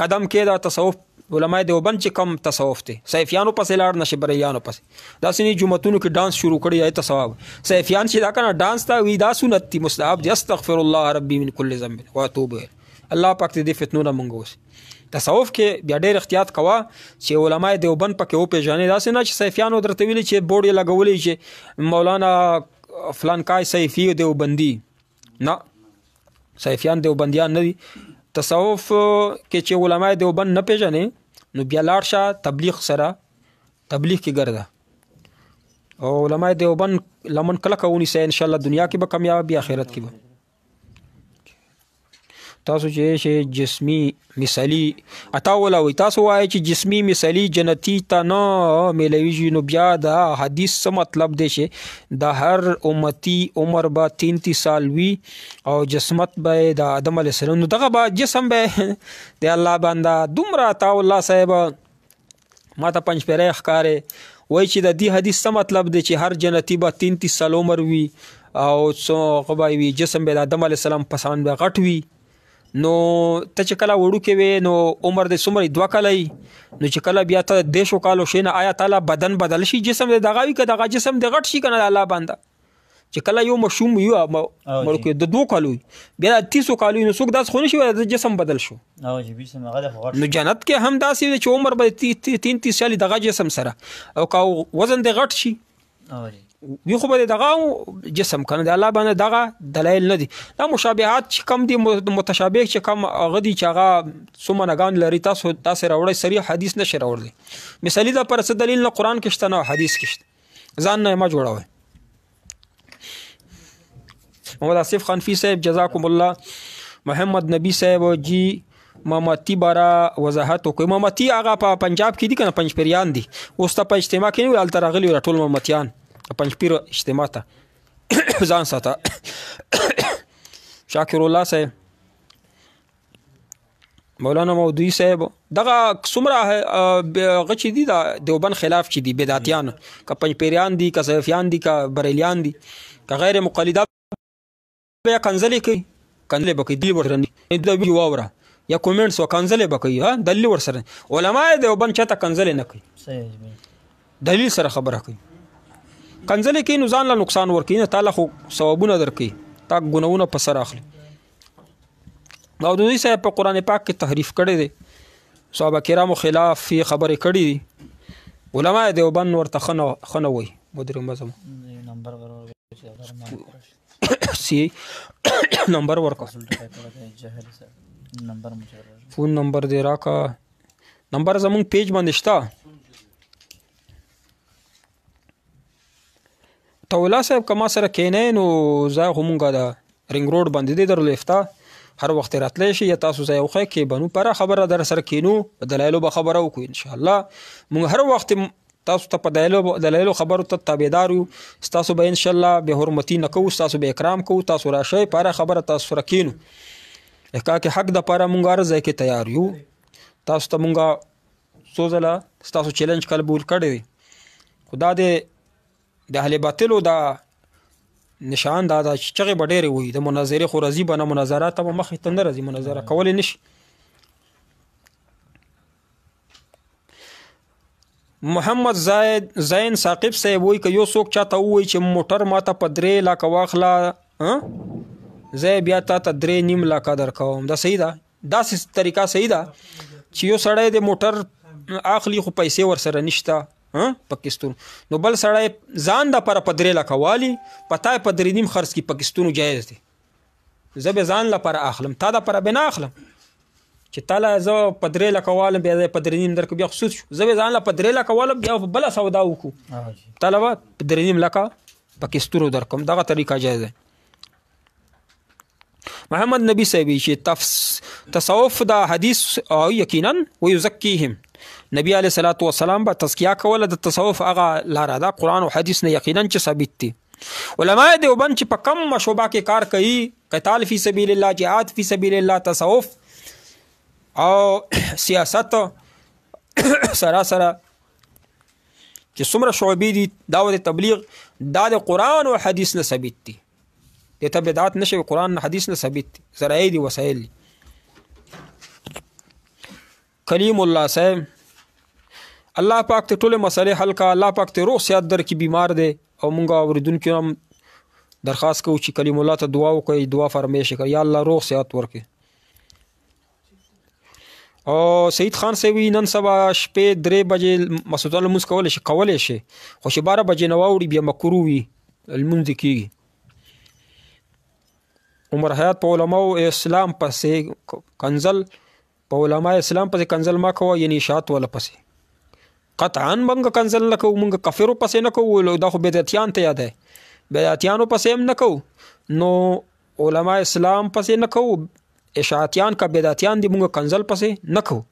قدم کې دا تصوف علماء دیوبند چې کم تصوف دی. صیفیانو پسې لاړ نشي، بریلیانو پسې. داسې نه جوماتونو کې ډانس شروع کړي یا تصواب. صیفیان چې دا کنه ډانس ته وي دا سنت دي، مستحب دي. استغفر الله ربي من كل ذنب واتوب الیه. الله پاک دې فتنو نه مونږ وسي. تصوف کې بیا ډېر احتیاط کوه چې علماء دیوبند پکې وپېژنې. داسې نه چې صیفیانو درته ویلي چې بورډ یې لګولی چې مولانا فلانکای صیفي دیوبندي. نه، صیفیان دیوبندیان نه دي. تصوف کې چې علماء دیوبند نه پیژنې نو بیا لاړ شه تبلیغ سره، تبلیغ کې ګرځه. او علماء دیوبند لمن کلکه ونیسئ، انشاءالله دنیا کې به کامیاب وي، آخرت کې به. تاسو چې جسمی مثالی اتا ولوي، تاسو وایي چې جسمی مثالی جنتی ته نه میلویږي، نو بیا د حدیث څه مطلب دی چې د هر امتی عمر به 33 سال وي او جسمت به د آدم علیه السلام، نو دغه به جسم به د الله بنده دومره عطا الله صاحب ما ته پنځپیری ښکارې وایي چې د دې حدیث څه مطلب دی چې هر جنتی به 33 سال عمر وي او څه به وي جسم به د آدم علیه السلام په شان به غټ وي. نو ته چې کله وړوکی وې نو عمر دې څومره 2 کاله وي، نو چې کله بیا ته 10 کالو شي نه آیا تعالی بدن بدل شي، جسم دې دغه وي که دغه جسم دې غټ شي که نه د الله بنده. چې کله یو مشوم وي مړوکی د 2 کالو وي بیا 30 کالو وي نو څوک داسې خو نه شي د جسم بدل شو. نو جنت کې هم داسې دی چې عمر به 33 سال دغه جسم سره او که وزن دې غټ شي وی خو به دغه جسم کنه د الله باندې دغه دلایل نه دي. دا مشابهات چې کم دي متشابه چې کم هغه دي چې هغه څو معناګان لري تاسو راوړئ، صریح حدیث نشي راوړلی. مثالي دا پر څه دلیل نه قرآن کې شته نه حدیث کې شته، ځان نه ما جوړوئ. محمد آصف خانفی صاحب جزاکم الله. محمد نبی صاحب جی مامتی بارا وضاحت وکړي. مامتی هغه په پنجاب کې دي کنه پنځپیریان دي. اوس ته په اجتماع کې نه هلته راغلي ټول مامتیان پنځپیر اجتماع ته ځان ساته. شاکر الله صاحب مولانا مودودي صاحب دغه څومره غچ دي د دیوبند خلاف چې دي بدعتیان که پنځپیریان دي که صوفیان دي که بریلیان دي که غیر مقلدات بیا کنځلې کوي کنځلې به کوي دلیل ورسره نه د ویډیو واوره یا کومنټس و کنځلې به کوي ها دلیل ورسره. علما دیوبند چاته کنځلې نه کوي دلیل سره خبره کوي. کنځلې کوي نو ځان له نقصان ورکوي نه تعالی خو ثوابونه درکوي تا ګناهونه په سر اخلي. مودودي صاحب په قرآن پاک کې تحریف کړی دی صحابه کرامو خلاف یې خبرې کړي دي. علما دیوبند ورته ښه نه وایي. مدیر مزم سی نمبر ورکا فون نمبر دی راکا نمبر زمونږ پیج باندې شته. تولا صاحب کما سره کینې نو ځای خو مونږه د رنګ روډ باندې دی درلېفته هر وخت راتلی شي یا تاسو ځای وښی کې بنو پره خبره در سره کینو په دلایلو به خبره وکړو انشاءالله. مونږ هر وخت تاسو ته په دلایلو خبرو ته تابعدار یو. ستاسو به انشاءالله به حرمتي نه کوو ستاسو به اکرام کوو. تاسو راشئ په هره خبره تاسو سره کینو حقا کې حق دپاره مونږ هر ځای کې تیار یو. تاسو ته مونږه څو ځله ستاسو چیلنج قبول کړی دی خو دا د اهل باطلو دا نشان دا چې چغې به ډېرې وي د مناظرې خو راځي به نه مناظرات ته به مخې ته نه راځي مناظره کولی نه شي. محمد زین ثاقب صاحب وایي که یو څوک چاته ووایي چې موټر ماته په 3 لکه واخله زه بیا تا ته 3.5 لکه درکوم دا صحیح ده؟ داسې طریقه صحیح ده چې یو سړی د موټر اخلي خو پیسې ورسره نشته پاکستان نو بل سړی ځان دپاره په 3 لکه والي په تا په 3.5 خرڅ کړي پاکستانو جایز دی. زه به ځان لپاره اخلم تا دپاره به نه اخلم چې تا له زه په 3 لکه والم بیا په 3.5 درکړو بیا خو سود شو. زه به ځان له په 3 لکه والم بیا بله سودا وکړو تا له به په 3.5 لکه پاکستانو درکوم. دغه طریقه جایز دی. محمد نبی صاحب چې تصوف دا حدیث یقینا ویزکیهم نبی علیه الصلاۃ والسلام به تزکیه کوله د تصوف هغه لاره ده قرآن او حدیث نه یقینا چې ثابت دي. علما دیوبند چې په کم شعبه کې کار کوي قتال فی سبیل الله جهاد فی سبیل الله تصوف او سیاست سراسره چې څومره شعبې دي دعوت تبلیغ دا د قرآن او حدیث نه ثابت دي. دې ته بدعت نه شوي قرآن حدیث نه ثابت دي ذرایع دي وسایل دي. کلیم الله صاحب الله پاک ته ټولې مسئلې حل کا. الله پاک ته روغ صحت درکړي بیمار دی او مونږ اورېدونکو هم درخواست کوو چې کلیم الله ته دعا وکړئ دعا فرمایش وکړئ یا الله روغ صحت ورکړي. او سید خان صاحب نن سبا شپې 3 بجې مسجد لمونځ کولی شي خو چې 12 بجې نه واوړي بیا مکروه وي لمونځ کېږي. عمر حیات په علماء اسلام پسې کنزل په علماء اسلام پسې کنزل ما کوه یعنی اشاعت والا پسې قطعا منګه کنزل نه کوو منګه کفرو پسې نه کوو دا خو بدعتیان ته یاد دی بدعتیانو پسې هم نه کوو نو علماء اسلام پسې نه کوو اشاعتیان کا بدعتیان دي منګه کنزل پسې نه کوو.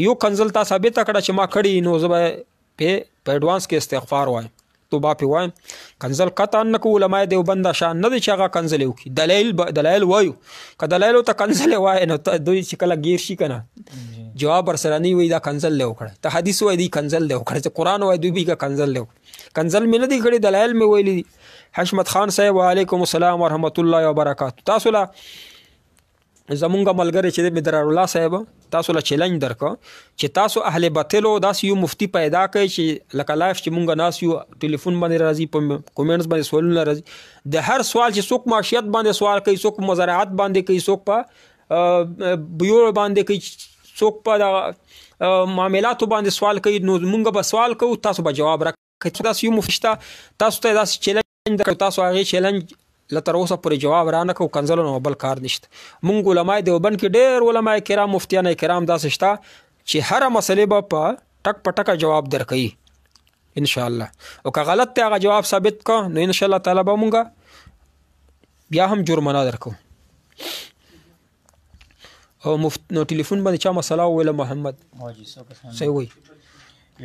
یو کنزل تا ثابت کړه چې ما کړی نو زه به په ایډوانس کې استغفار وایم توبه پې وایم. کنزل قطعا نه کوو علماء دیوبند شان نه دی چې هغه کنزل وکړي دلایل وایو که دلایلو ته کنزل وایي نو دوی چې کله ګیر شي که نه جواب ورسره نه وي دا کنزل دی وکړی ته حدیث وایي دی کنزل دی وکړی چې قرآن وایي دوی بي که کنزل دی وکړي کنزل مې نه دی کړی دلایل مې ویلي دي. حشمت خان صاحب وعلیکم السلام ورحمت الله وبرکاتو. تاسو له زمونږ ملګری چې دی مدرار الله صاحب تاسو له چیلنج درکړه چې تاسو اهل باطلو داسې یو مفتی پیدا کړئ چې لکه لایف چې مونږ ناست یو ټلیفون باندې راځي په کومنټس باندې سوالونه راځي د هر سوال چې څوک معاشیت باندې سوال کوي څوک مزارعت باندې کوي څوک په بیوع باندې کوي څوک په معاملاتو باندې سوال کوي نو مونږ به سوال کوو تاسو به جواب راکړئ. داسې یو مفتی شته تاسو ته داسې چیلنج درکړو تاسو هغې چیلنج لتر اوسه پورې جواب را نه کوو کنزلو نه بل کار نشته. مونږ علماء دیوبند کې ډېر علماء کرام مفتیان کرام داسې شته چې هره مسئلې به په ټک په ټکه جواب درکوي انشاءالله او که غلط دی هغه جواب ثابت که نو انشاءالله تعالی به مونږ بیا هم جرمانه درکو. او نو ټلیفون باندې چا مسله وویله محمد واجی څو کسان صحیح وایي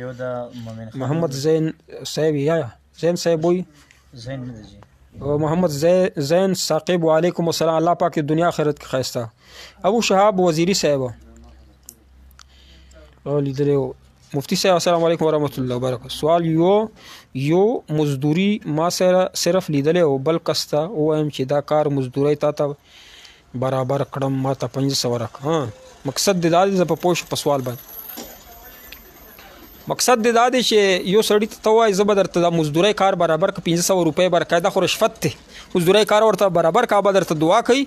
یو د مومن خان محمد زین صاحب یا زین صاحب وایي زین نه دی او محمد زین ثاقب وعلیکم السلام الله پاک دنیا آخرت کې ښایسته ابو شهاب وزیری صاحب او لیدلو مفتی صاحب السلام علیکم ورحمۃ اللہ وبرکاتہ سوال یو مزدوری ما سره صرف لیدلې او بل کستا وایم چې دا کار مزدوري تا برابر کړم ما ته 500 ورک ها مقصد د دادې په پوښ په سوال باندې مقصد د دادې چې یو سړی ته وای زبر درته د مزدوري کار برابر ک 500 روپے برکایده خو رشوت ته مزدوري کار ورته برابر کا به درته دعا کوي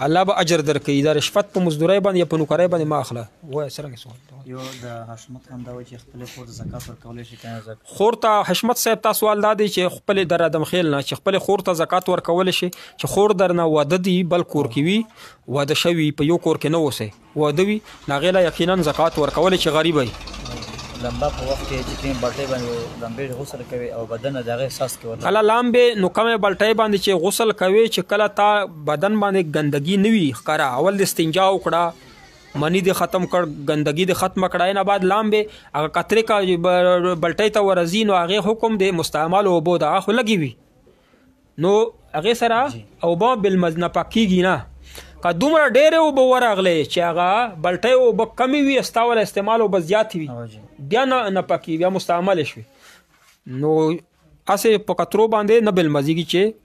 الله به اجر درکړي دا رشوت په مزدوري باندې یا په نوکرۍ باندې ما اخله وای څنګه سوال یو د حشمت خان دا وایي چې خپل خور د زکات ورکول شي کنه زکات خور ته حشمت صاحب تاسو سوال دادی چې خپل در ادم خیل نه چې خپل خور ته زکات ورکول شي چې خور درنه واده دی بل کور کې وي واده شوی په یو کور کې نه وسه واده وي ناغله یقینا زکات ورکول شي غریب وي لمبا په وخت کې چې کوم بلټي باندې لمبې غسل کوي او بدن دغه احساس کوي کله لامبه نو کومه بلټي باندې چې غسل کوي چې کله تا بدن باندې ګندګي نوي ښکارا اول د استنجا وکړه منی دې ختم کړ ګندګي دې ختم کړای نه بعد لامبه هغه کترې کا بلټي ته ورزي نو هغه حکم دې مستعمل او بو دا خو لګي وي نو هغه سره او با بالمزنه پاکیږي نه که دومره ډېرې اوبه ورغلې چې هغه بلټۍ اوبه کمې وي استاوله استعمال اوبه زیاتې وي بیا نه پاکي بیا مستعمل شوي نو هسې په کترو باندې نه بالمزیږي چې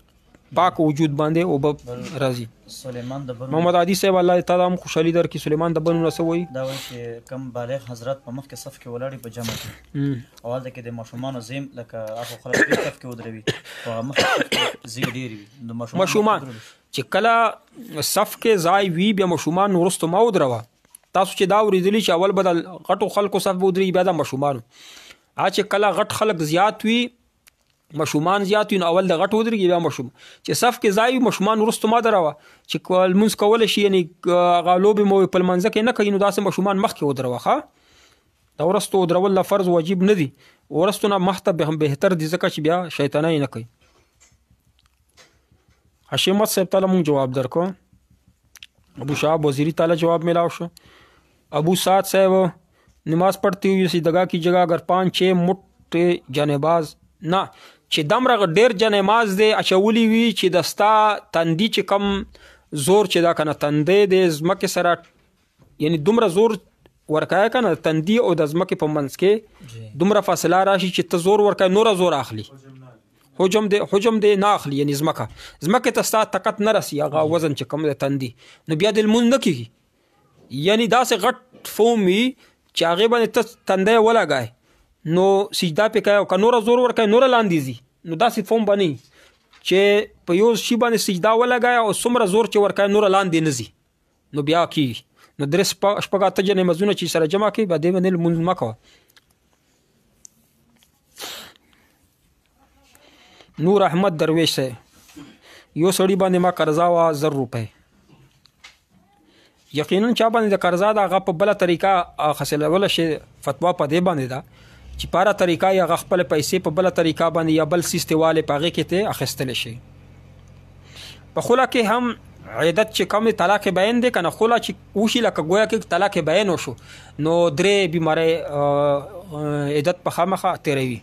پاک وجود باندې اوبه راځي سلیمان د بنو محمد عادي صاحب الله تعالی هم خوشحالي درکړي سلیمان د بنو نه څه وایي دا وایي چې کم بالغ حضرات په مخکې صف کې ولاړې په جمع کې او هلته کې د ماشومانو زیم لکه هغه خلک په صف کې ودروي او هغه مخکې زی ډېرې وي د ماشومان چې کله صف کې ځای وي بیا ماشومان وروسته ما ودروه تاسو چې دا اورېدلي چې اول به د غټو خلکو صف به ودرېږي بیا د ماشومانو چې کله غټ خلک زیات وي ماشومان زیات وي نو اول د غټ ودرېږي بیا ماشوم چې صف کې ځای وي ماشومان وروسته ما دروه چې لمونځ کولی شي یعنې هغه لوبې مو په لمانځه کې نه کوي نو داسې ماشومان مخکې ودروه ښه د وروستو ودرول له فرض واجب نه دي وروستو نه مخته بهتر دي ځکه چې بیا شیطانۍ نه کوي حشمت صاحب تعالی مونږ جواب درکو ابو شهاب وزیری تعالی جواب ملاو شو ابو سعد صاحب نماز پڑھتی ہوئی سیدگاہ کی جگہ اگر 5-6 مٹ جانباز نه چې دمره ډیر جنماز دی اچولی وی چې دستا تندی چې کم زور چې دا کنه تندې د زمکه سره یعنی دومره زور ورکای کنه تندی او د زمکه په منځ کې دومره فاصله راشي چې ته زور ورکای نور زور اخلي حجم دی نه اخلي یعنی زمکه ته ستا طاقت نه رسی هغه وزن چې کم د تندی نو بیا د المون نه کیږي یعنی داسې غټ فوم وي چې هغه باندې ته تندې ولګای نو سجدا پې کوي او که نوره زور ورکوي نوره لاندې ځي نو داسې فوم به نه چې په یو شي باندې سجدا ولګوي او څومره زور چې ورکوي نوره لاندې نه ځي نو بیا کېږي نو درې شپږ اته نمازونه چې سره جمع کړي بیا دې باندې لمونځ مه کوه نور احمد درویش صاحب یو سړي باندې ما قرضه وه 1000 روپۍ یقینا چا باندې د قرضه د هغه په بله طریقه خسلوله شي فتوا په دې باندې ده چې پاره طریقه یا خپل پیسې په بل طریقه باندې یا بل سیستواله پاغه کې ته اخستل شي په خوله کې هم عیدت چې کوم طلاق بیان دي کنه خوله چې وشي لکه گویا کې طلاق بیان وشو نو درې بیماری عیدت په خامخه تیروي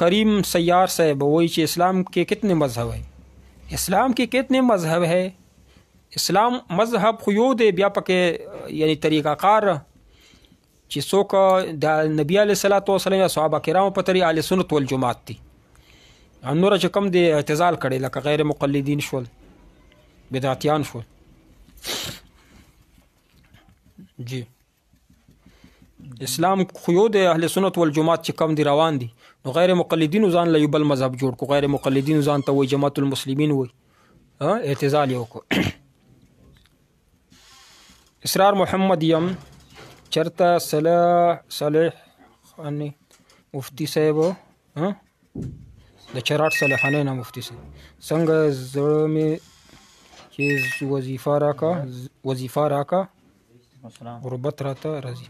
کریم سیار صاحب وایي چې اسلام کې کتنے مذهب ہے اسلام کې کتنے مذهب ہے اسلام مذهب خو یو دی بیا پکې یعنی طریقه کار چې څوک د نبی علیه الصلاۃ والسلام یا صحابه کرامو په طریقه اهل سنت والجماعت دي نور چې کم دی اعتزال کړي لکه غیر مقلدین شول بدعتیان شول جی اسلام خو یو د اهل سنت والجماعت چې کم دی روان دي نو غیر مقلدین ځان له بل مذهب جوړ کو غیر مقلدین ځان ته وای جماعت المسلمین وای اعتزال یو کو اسرار محمد یم چرته صالح خانی مفتی صاحب د چراټ صالحانه نه مفتی صاحب څنګه زړه می چې وظیفه راکا غربت راته راځي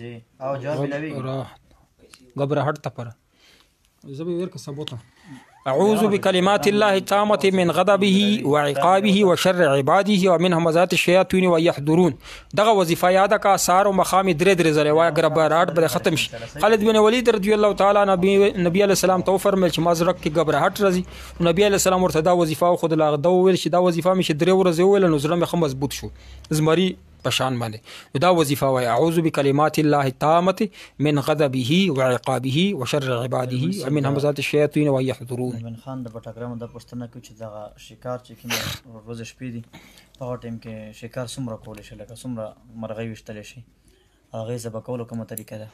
جی او جواب ملوي غبرهټ ته پر زبې ورکه ثبوت اعوذ بکلمات الله التامة من غضبه وعقابه وشر عباده ومن همزات الشیاطین ويحضرون. دغه وظیفه یاد کا سار او مقام درې ځله وای غبرهټ به ختم شي. خالد بن ولید رضی الله تعالی نبی علیہ السلام تو فرمایل چې ما زړه کې غبرهټ راځي. نبی علیہ السلام ورته دا وظیفه خود لا دا ویل چې دا وظیفه مې 3 ورځې ویل نو زړه مې مضبوط شو زمری پشان باندې. دا وظیفه وای اعوذ بکلمات الله التامة من غضبه وعقابه وشر عباده ومن همزات الشیاطین ويحضرون. من خان د پټګرام د پښتنه کې چې دغه شکار چې کوم روز شپې دي په ټیم کې شکار څومره کول شي لکه څومره مرغۍ وشتل شي هغه زبا کولو کومه طریقه ده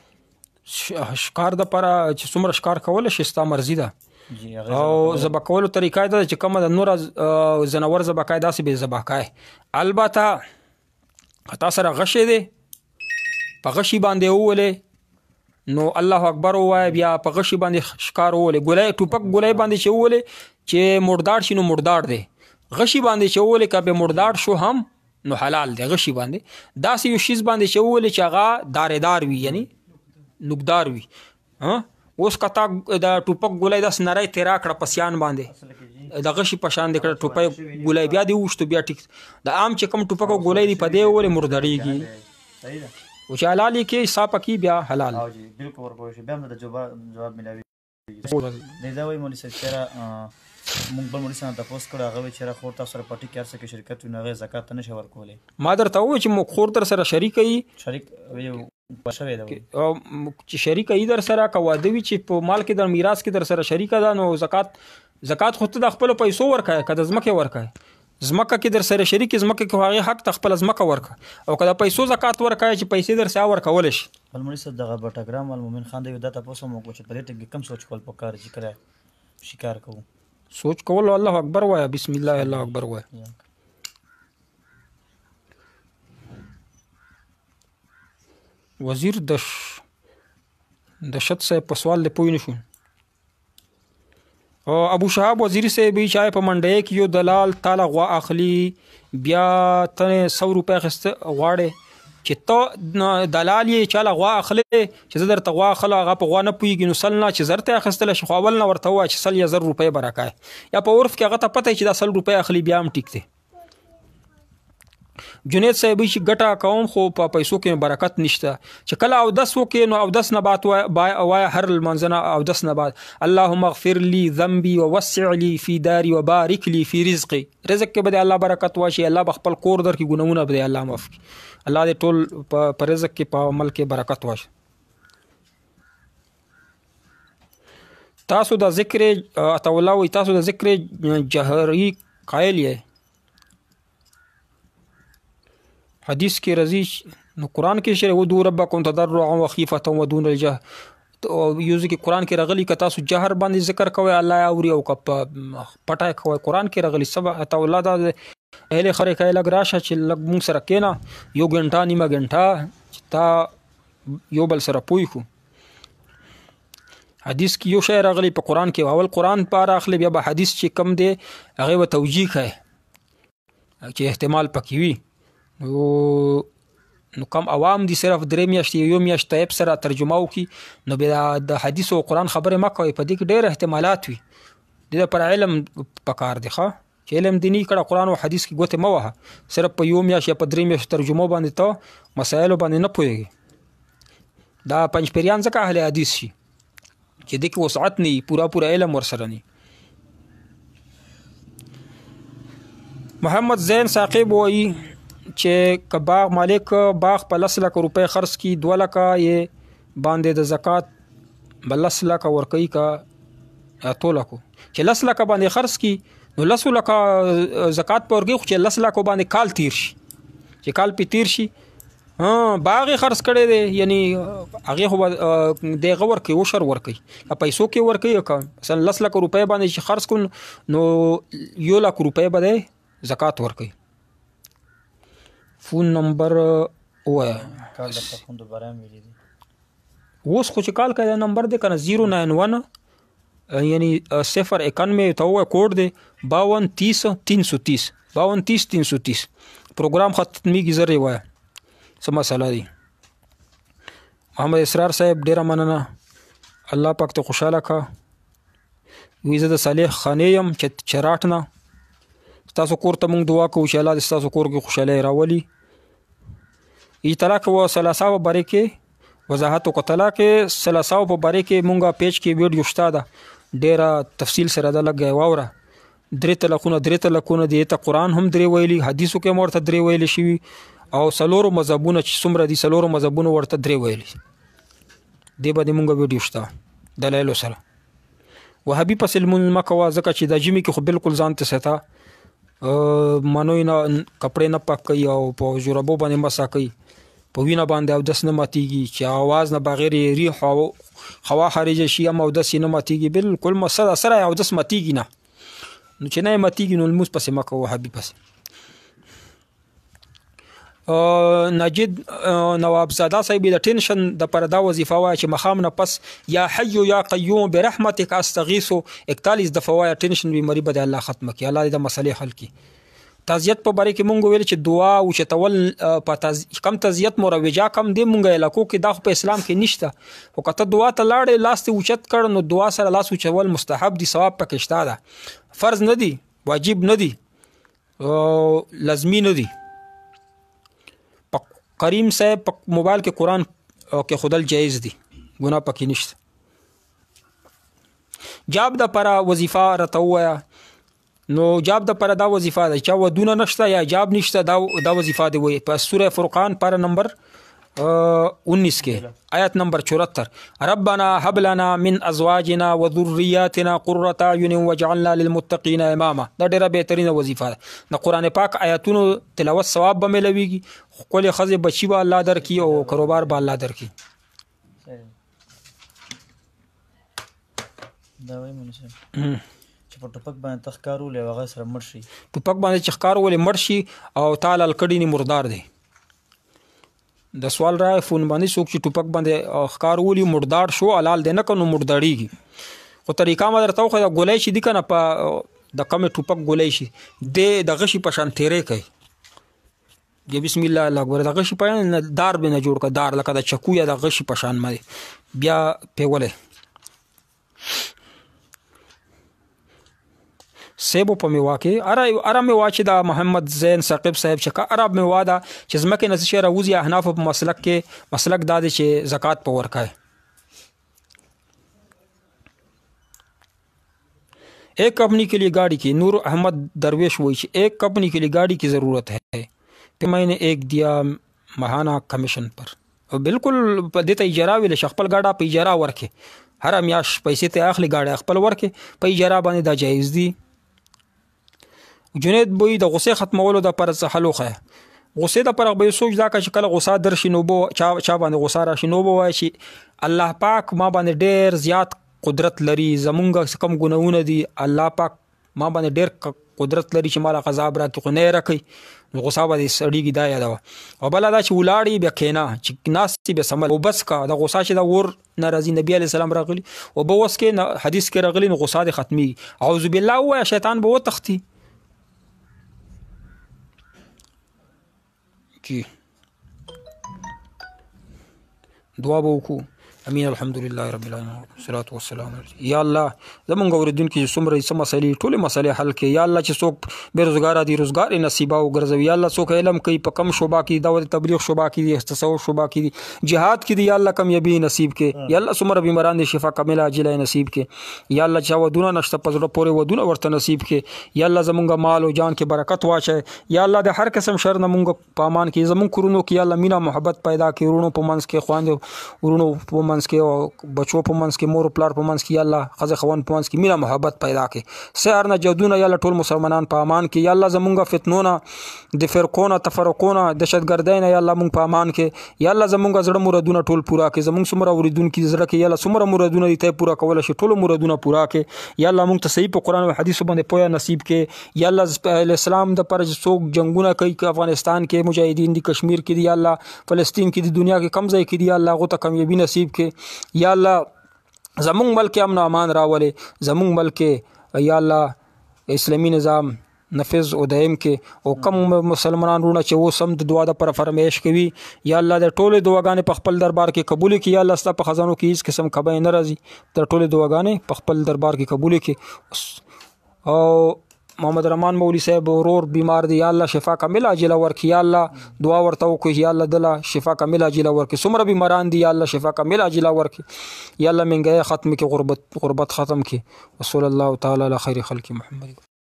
شکار د پر چې څومره شکار کول شي ستا مرزي ده او زبا کولو طریقه ده چې کومه د نور زناور زبا کای داسې به زبا کای. البته خطا سره غشې ده په غشي باندې وولې نو الله اکبر وای بیا په غشي باندې شکار وولې ګولای ټوپک ګولای باندې چې وولې چې مردار شي نو مردار دی. غشي باندې چې وولې کبه مردار شو هم نو حلال دی. غشي باندې داسې یو شیز باندې چې وولې چې هغه داردار وي یعنی نوکدار وي. اوس کتا د ټوپک ګولای داس نری تیرا کړه پسیان باندې د غشي په شان د کړه ټوپک ګولای بیا دی وشتو بیا ټیک د عام چې کوم ټوپک ګولای دی په دی ولې مرداریږي صحیح ده او چې حلال کې صاحب کی بیا حلال. جی بالکل ورکوي شي بیا د جواب ملاوي نه دا وایي مولوی صاحب چې مونږ بل مولوی صاحب تاسو کړه هغه چې خور تاسو سره پټي کار سره شرکت نه غي زکات نه شور کولې ما درته و چې مو خور تر سره شریک وي پښوی دا او چې شریک ای در سره کا واده وی چې په مال کې د میراث کې در سره شریک ده نو زکات خود د خپل پیسو ورکای کده زمکه ورکای زمکه کې در سره شریک زمکه کې هغه حق ته خپل زمکه ورکا او کده پیسو زکات ورکای چې پیسې در سره ورکول شي. بل مولوی صاحب دغه بټګرام المؤمن خان دی دا تاسو مو چې په دې ټکی کم سوچ کول پکار چې کړه شکار کوو سوچ کول الله اکبر وای بسم الله الله اکبر وای. وزیر دشت سے په سوال له پوی نشو او ابو شهاب وزیر سے به چای په منډه کې یو دلال تعالی غوا اخلي بیا ته 100 روپے خست غواړي چې ته دلال یې چاله غوا اخلي چې زه درته غوا اخله هغه په غوا نه پوهېږي نو سل نه چې زر ته اخیستلی شي خو اول نه ورته ووایه چې 100 یا 1000 روپۍ به راکایې یا په عرف کې هغه ته پته چې دا 100 روپۍ اخلي بیا هم ټیک دی. جنید صاحب چې ګټه کوم خو په پیسو کې برکت نشته چې کله اودس وکې نو اودس نه بعد وای هر المنځنه اودس نه بعد اللهم اغفر لي ذنبي ووسع لي في داري وبارك لي في رزقي. رزق کې به الله برکت واشي الله به خپل کور در کې ګناونه به الله معاف الله دې ټول په رزق کې په عمل کې برکت واشي. تاسو د ذکر اتولا وي تاسو د ذکر جهري قائل یې حدیث کې راځي نو قران کې شری ودو ربکم تضرعا وخیفه ودون الجهر یوز کې قران کې راغلي ک تاسو جهر باندې ذکر کوي الله اوري او ک پټای کوي قران کې راغلي سبا اتولا د اهل خره کای لګ راشه چې لګ مون سره کینا یو غنټه نیمه غنټه تا یو بل سره پوي کو حدیث کې یو شی راغلی په قران کې اول قران پاره اخلي بیا به حدیث چې کم دی هغه و توجیه کوي چې احتمال پکې وي نو کم عوام دي صرف درې میاشتې یو میاشت تایب سره ترجمه وکي نو بیا د حدیث او قران خبره مکوي په دې کې ډېر احتمالات وي د پر علم پکار دی ښه چې علم دینی کړه قران او حدیث کې ګوته مو وه صرف په یو میاشت یا په درې میاشت ترجمه باندې ته مسائل باندې نه پوهیږي دا پنځ پیریان ځکه اهل حدیث شي چې د کې وسعت نه پورا علم ورسره نه. محمد زین ثاقب وایي چې کباغ مالک باغ په 10 لک روپے خرڅ کی 2 لک یې باندې د زکات بل 10 لک ورکي کا اتو لک چې 10 لک باندې خرڅ کی نو 10 لک زکات پورګي خو چې 10 لک باندې کال تیر شي چې کال په تیر شي باغ خرڅ کړي دي یعنی هغه خو د غور کې وشر ورکي پیسو کې ورکي مثلا 10 لک روپے باندې چې خرڅ کون نو 1 لک روپے باندې زکات ورکي. فون نمبر وایا کال د فون دوباره ملي دي اوس خو چې کال کا نمبر دی کنه 091 یعنی 091 ته وای کوډ دی 5230 330 پروګرام ختميږي زری وای څه مسله دی. محمد اسرار صاحب ډیر مننه الله پاک ته خوشاله کا وی زه د صالح خانې یم چراټ نه. ستاسو کور ته موږ دعا کوو چې الله دې ستاسو کور کې خوشحالي راولي. طلاق و ثلاثه په باره کې وضاحت وکړو. طلاق ثلاثه په باره کې مونږه پیج کې ویډیو شته ده، ډیره تفصیل سره ده، لږ واوره. 3 طلاقونه دي، ته قرآن هم 3 ویلي، حدیثو کې ورته 3 ویلي شوي، او 4 مذهبونه چې څومره دي 4 مذهبونه ورته 3 ویلي. دې باندې مونږه ویډیو شته دلایلو سره. وهابي پسې لمونځ مه کوه، ځکه چې د ژمي کې خو بالکل ځان ته ساته منوی نه کپړې نه پاک کوي او په جورابو باندې مسا کوي، په وینه باندې اودس نه ماتیږي، چې आवाज نه بغیر ریح او هوا خارج شي هم اودس نه ماتیږي، بالکل مسره سره اودس ماتیږي نه. نو چې نه ماتیږي نو لمونځ پسې مه کوه وهابي پسې. ناجد نوابزاده صاحب د ټینشن د پر دا وظیفه وای چې مخام نه پس یا حی یا قیوم برحمتک استغیث 41 دفعه وای ټینشن بیماری به الله ختم کړي، الله دې د مسلې حل کړي. تعزیت په باره کې مونږ ویل چې دعا او چتول په کم تعزیت مروجه کم دی مونږه علاقو کې دا په اسلام کې نشته، خو کته دعا ته لاړې لاس ته اوچت کړ نو دعا سره لاس اوچول مستحب دي، ثواب پکې شته ده، فرض نه دي، واجب نه دي، لازمي نه دي. کریم صاحب په موبایل کې قرآن کې خودل جایز دي، ګناه پکې نشته. جاب د پر وظیفه راته وایا، نو جاب د پر دا وظیفه ده چې ودونه نشته یا جاب نشته، دا وظیفه دی وي په سوره فرقان پر نمبر 19 کې آیت نمبر 74 ربنا هب لنا من ازواجنا وذرياتنا قرة اعين واجعلنا للمتقين اماما. دا ډیره بهترینه وظیفه ده. د قران پاک آیاتونو تلاوت ثواب به ملويږي، خپل خزه بچي به الله درکې او کاروبار به الله درکې. دا وایي مونږ چې په ټوپک باندې تخکار ولې هغه سره مړ شي، ټوپک باندې چې ښکار ولې مړ شي او تعالی الکړي نه مردار دی. د سوال را فون باندې څوک چې ټوپک باندې ښکار ولې مردار شو حلال دی نه کنو مرداړيږي. خو طریقه ما درته خو د ګولای شي دي کنه په د کم ټوپک ګولای شي د غشي په شان تیرې کوي. یا بسم الله الله اکبر، د غشي په نه دار به نه جوړ کا، دار لکه د چکو یا د غشي په شان مې بیا پیولې سیبو په میوا کې اره میوا چې دا محمد زین ثاقب صاحب چې عرب میوا دا چې زمکه نس شهر اوزي احناف په مسلک کې مسلک دا دی چې زکات په ورکای. ایک کمپنی के लिए गाड़ी की नूर अहमद दरवेश वही एक कंपनी के लिए गाड़ी की ज़रूरत है, तो मैंने एक दिया महाना कमीशन पर, और बिल्कुल देता इजारा विले शखपल गाड़ा पे इजारा वर्के हर मियाश पैसे ते आखली गाड़ी खपल वर्के पे इजारा बांधे दा जायज़ दी. جنید بوی د غصه ختمولو د پر څه حلو خه غصه د پر به سوچ دا که کله غصه درشي نو بو چا باندې غصه راشي نو بو وای شي الله پاک ما باندې ډیر زیات قدرت لري، زمونږ کم ګناونه دي، الله پاک ما باندې ډیر قدرت لري چې مال عذاب راکې خو نه راکې، نو غصه باندې سړیږي دا یاد او بل دا چې ولاړی بیا کینا چې ناستي به سمل او بس کا د غصه چې دا ور ناراضي نبی علی السلام راغلی او به وس کې حدیث کې راغلی نو غصه د ختمي اعوذ بالله و شیطان به وتختی کی دعا به وکړو. امين الحمد لله رب العالمين والصلاه والسلام. یا الله زمونږ اوریدونکو څومره سم مسلې ټول مسلې حل کړي. یا الله چې څوک بیروزګار دي روزګار نصیب او ګرځوي. یا الله څوک علم کوي په کم شوبه کې دعوت تبلیغ شوبه کې دي تصوف شوبه کې دي jihad کې دي. یا الله کامیابی نصیب کړي. یا الله څومره بیماران دي شفا کامله عاجله نصیب کړي. یا الله چې ودونه نشته پزړه پورې ودونه ورته نصیب کړي. یا الله زمونږ مال او جان کې برکت واچي. یا الله د هر قسم شر نه مونږ په امان کې زمونږ کورونو کې. یا الله مینا محبت پیدا کړي ورونو په منځ کې خواندو ورونو په منځ کې او بچو په منځ کې مور پلار په منځ کې. یا الله خزه خوان په منځ کې مینا محبت پیدا کړي. سحر نه جادو نه یا الله ټول مسلمانان په امان کې. یا الله زمونږ فتنونه د فرقونه تفرقونه دهشتګردۍ نه یا الله مونږ په امان کې. یا الله زمونږ زړه مرادونه ټول پورا کړي. زمونږ څومره اوریدونکو زړه کې یا الله څومره مرادونه دي ته پورا کول شي ټول مرادونه پورا کړي. یا الله مونږ ته صحیح په قران او حدیث باندې پوهه نصیب کړي. یا الله اسلام د پر څوک جنگونه کوي افغانستان کې مجاهدین دي کشمیر کې دي یا الله فلسطین کې دي دنیا کې کم ځای کې دي. یا الله غو ته کامیابی نصیب کړي. یا الله زمونږ ملک امن و امان راولي. زمونږ ملک یا الله اسلامی نظام نفذ او دایم کې او کم مسلمانان رونه چې و سم د دعا د پر فرمایش کوي یا الله د ټوله دعاګانې په خپل دربار کې قبول کړي یا الله ستاسو په خزانو کې هیڅ قسم کبه نه راځي د ټوله دعاګانې په خپل دربار کې قبول کړي او محمد رحمان مولوی صاحب ورور بیمار دی یا الله شفا کامل عاجله ورکړي یا الله دعا ورته وکړي یا الله دله شفا کامل عاجله ورکړي څومره بیماران دي یا الله شفا کامل عاجله ورکړي یا الله منګه ختم کړي غربت ختم کړي وصلی الله تعالی علی خیر خلق محمد